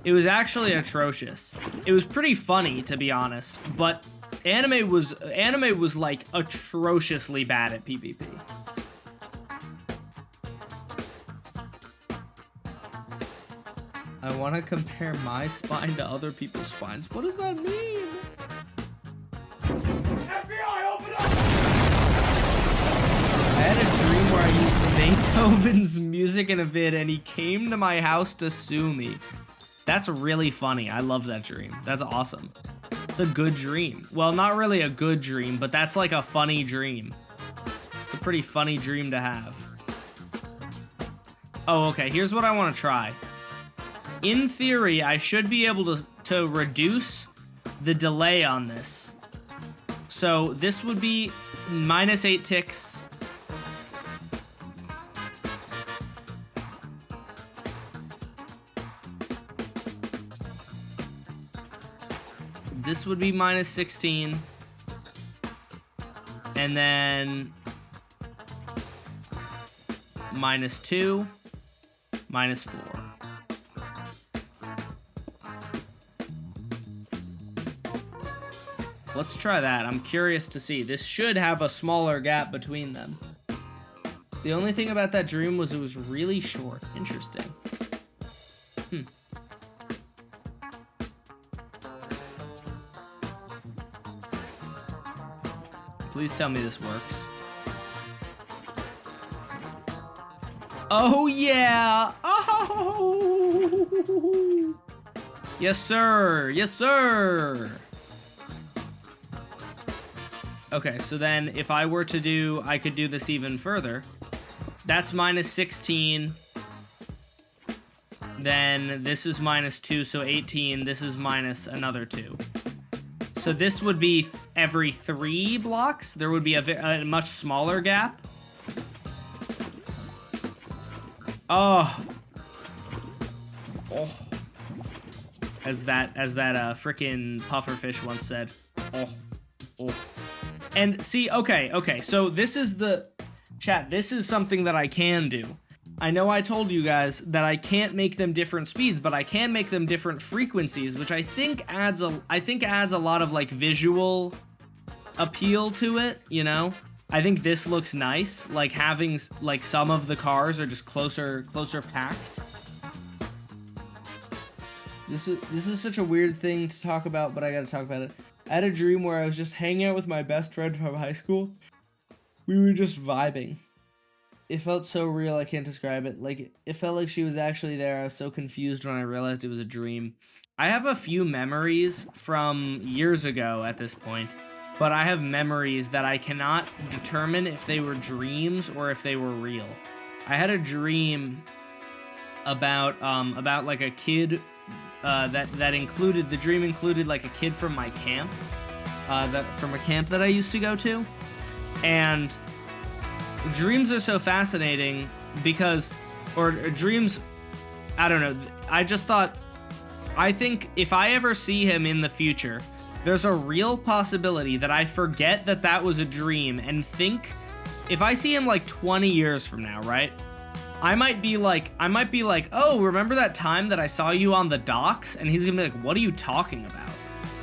It was actually atrocious. It was pretty funny, to be honest, but anime was like atrociously bad at PvP. I want to compare my spine to other people's spines. What does that mean? FBI, open up! I had a dream where I used Beethoven's music in a vid and he came to my house to sue me. That's really funny. I love that dream. That's awesome. It's a good dream. Well, not really a good dream, but that's like a funny dream. It's a pretty funny dream to have. Oh, okay. Here's what I want to try. In theory, I should be able to reduce the delay on this. So this would be -8 ticks. This would be -16. And then -2, -4. Let's try that. I'm curious to see. This should have a smaller gap between them. The only thing about that dream was it was really short. Interesting. Please tell me this works. Oh, yeah. Oh. Yes, sir. Yes, sir. Okay, so then if I were to do, I could do this even further. That's minus 16. Then this is minus 2, so 18. This is minus another 2. So this would be every 3 blocks. There would be a much smaller gap. Oh. Oh. As that frickin' pufferfish once said. Oh. Oh. And see, okay, so this is the... Chat, this is something that I can do. I know I told you guys that I can't make them different speeds, but I can make them different frequencies, which I think adds a lot of like visual appeal to it, you know? I think this looks nice, like having like some of the cars are just closer packed. This is such a weird thing to talk about, but I gotta talk about it. I had a dream where I was just hanging out with my best friend from high school. We were just vibing. It felt so real, I can't describe it. Like, it felt like she was actually there. I was so confused when I realized it was a dream. I have a few memories from years ago at this point, but I have memories that I cannot determine if they were dreams or if they were real. I had a dream about like a kid that included, the dream included like a kid from my camp, from a camp that I used to go to. And dreams are so fascinating because, or dreams, I don't know, I think if I ever see him in the future, there's a real possibility that I forget that that was a dream and think, if I see him like 20 years from now, right? I might be like, oh, remember that time that I saw you on the docks? And he's gonna be like, what are you talking about?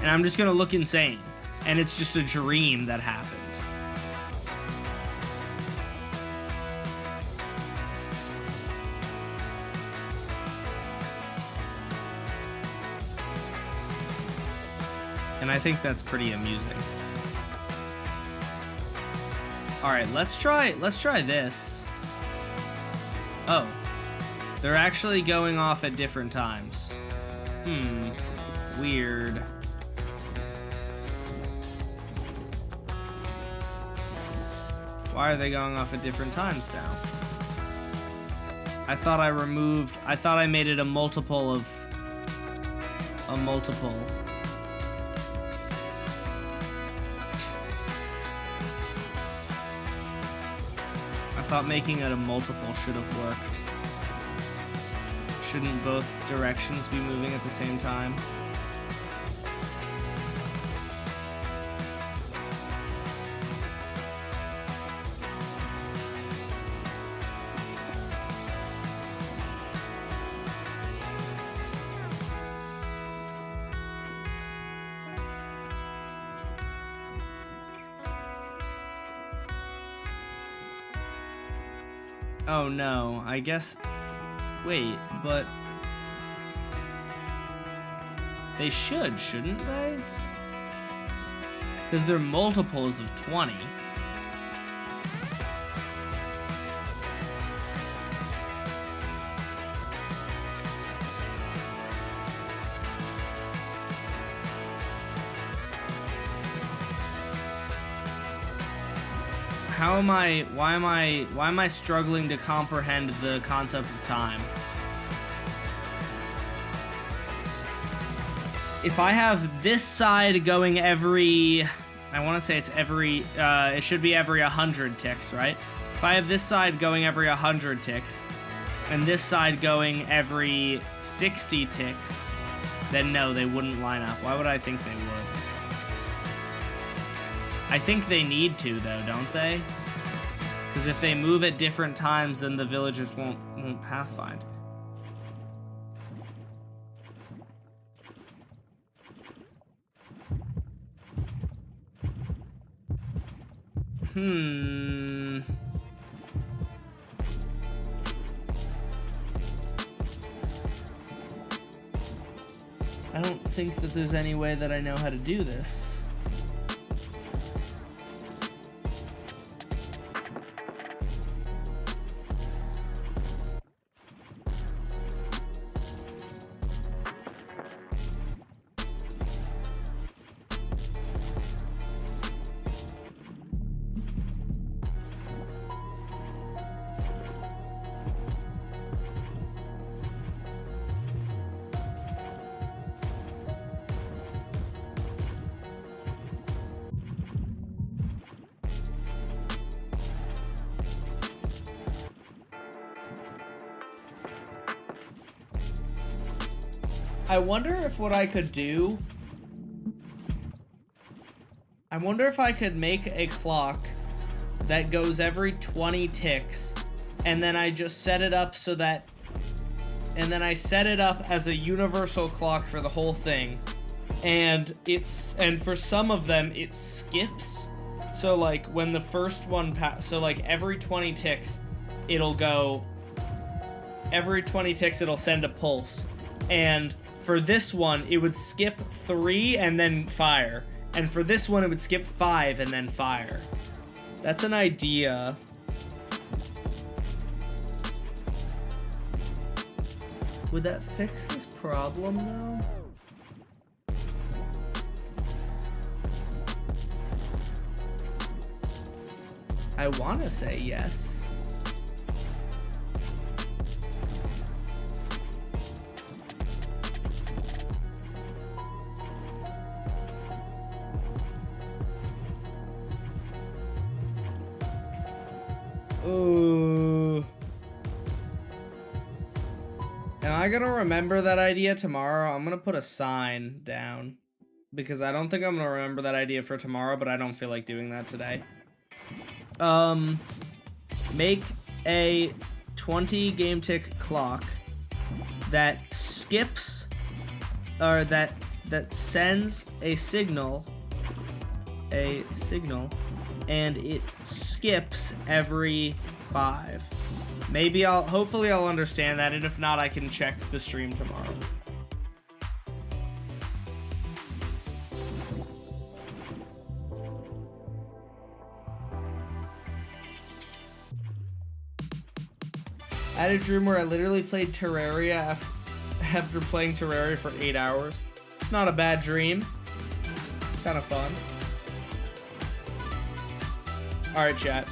And I'm just gonna look insane. And it's just a dream that happened. And I think that's pretty amusing. All right, let's try this. Oh, they're actually going off at different times. Weird. Why are they going off at different times now? I thought I made it a multiple of a multiple. I thought making it a multiple should have worked. Shouldn't both directions be moving at the same time? Oh no, I guess... Wait, but... They shouldn't they? Because they're multiples of 20. Why am I struggling to comprehend the concept of time? If I have this side going every, I want to say it's every, it should be every 100 ticks, right? If I have this side going every 100 ticks, and this side going every 60 ticks, then no, they wouldn't line up. Why would I think they would? I think they need to, though, don't they? Because if they move at different times, then the villagers won't pathfind. I don't think that there's any way that I know how to do this. I wonder if what I could do... I wonder if I could make a clock that goes every 20 ticks, and then I just set it up so that... And then I set it up as a universal clock for the whole thing. And for some of them, it skips. So, like, when the first one so, like, every 20 ticks, it'll go... Every 20 ticks, it'll send a pulse. And... for this one, it would skip 3 and then fire. And for this one, it would skip 5 and then fire. That's an idea. Would that fix this problem, though? I want to say yes. Ooh. Am I gonna remember that idea tomorrow? I'm gonna put a sign down. Because I don't think I'm gonna remember that idea for tomorrow, but I don't feel like doing that today. Make a 20 game tick clock that skips, or that sends a signal, and it skips every 5. Maybe hopefully I'll understand that, and if not, I can check the stream tomorrow. I had a dream where I literally played Terraria after playing Terraria for 8 hours. It's not a bad dream. Kind of fun. Alright, chat.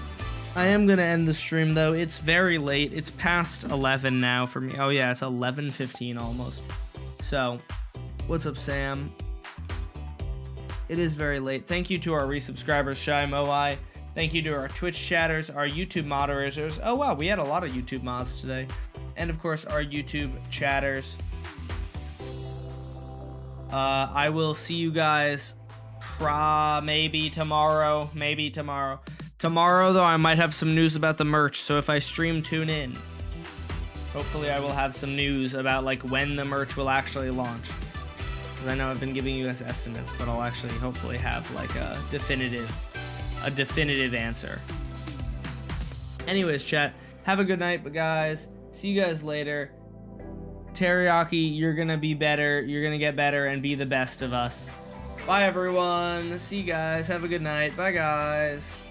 I am gonna end the stream, though. It's very late. It's past 11 now for me. Oh, yeah, it's 11:15 almost. So, what's up, Sam? It is very late. Thank you to our resubscribers, Shy Moai. Thank you to our Twitch chatters, our YouTube moderators. Oh, wow, we had a lot of YouTube mods today. And, of course, our YouTube chatters. I will see you guys maybe tomorrow. Tomorrow, though, I might have some news about the merch, so if I stream, tune in. Hopefully I will have some news about, like, when the merch will actually launch. Because I know I've been giving you guys estimates, but I'll actually hopefully have, like, a definitive answer. Anyways, chat, have a good night, but guys, see you guys later. Teriyaki, you're gonna be better, you're gonna get better and be the best of us. Bye, everyone. See you guys. Have a good night. Bye, guys.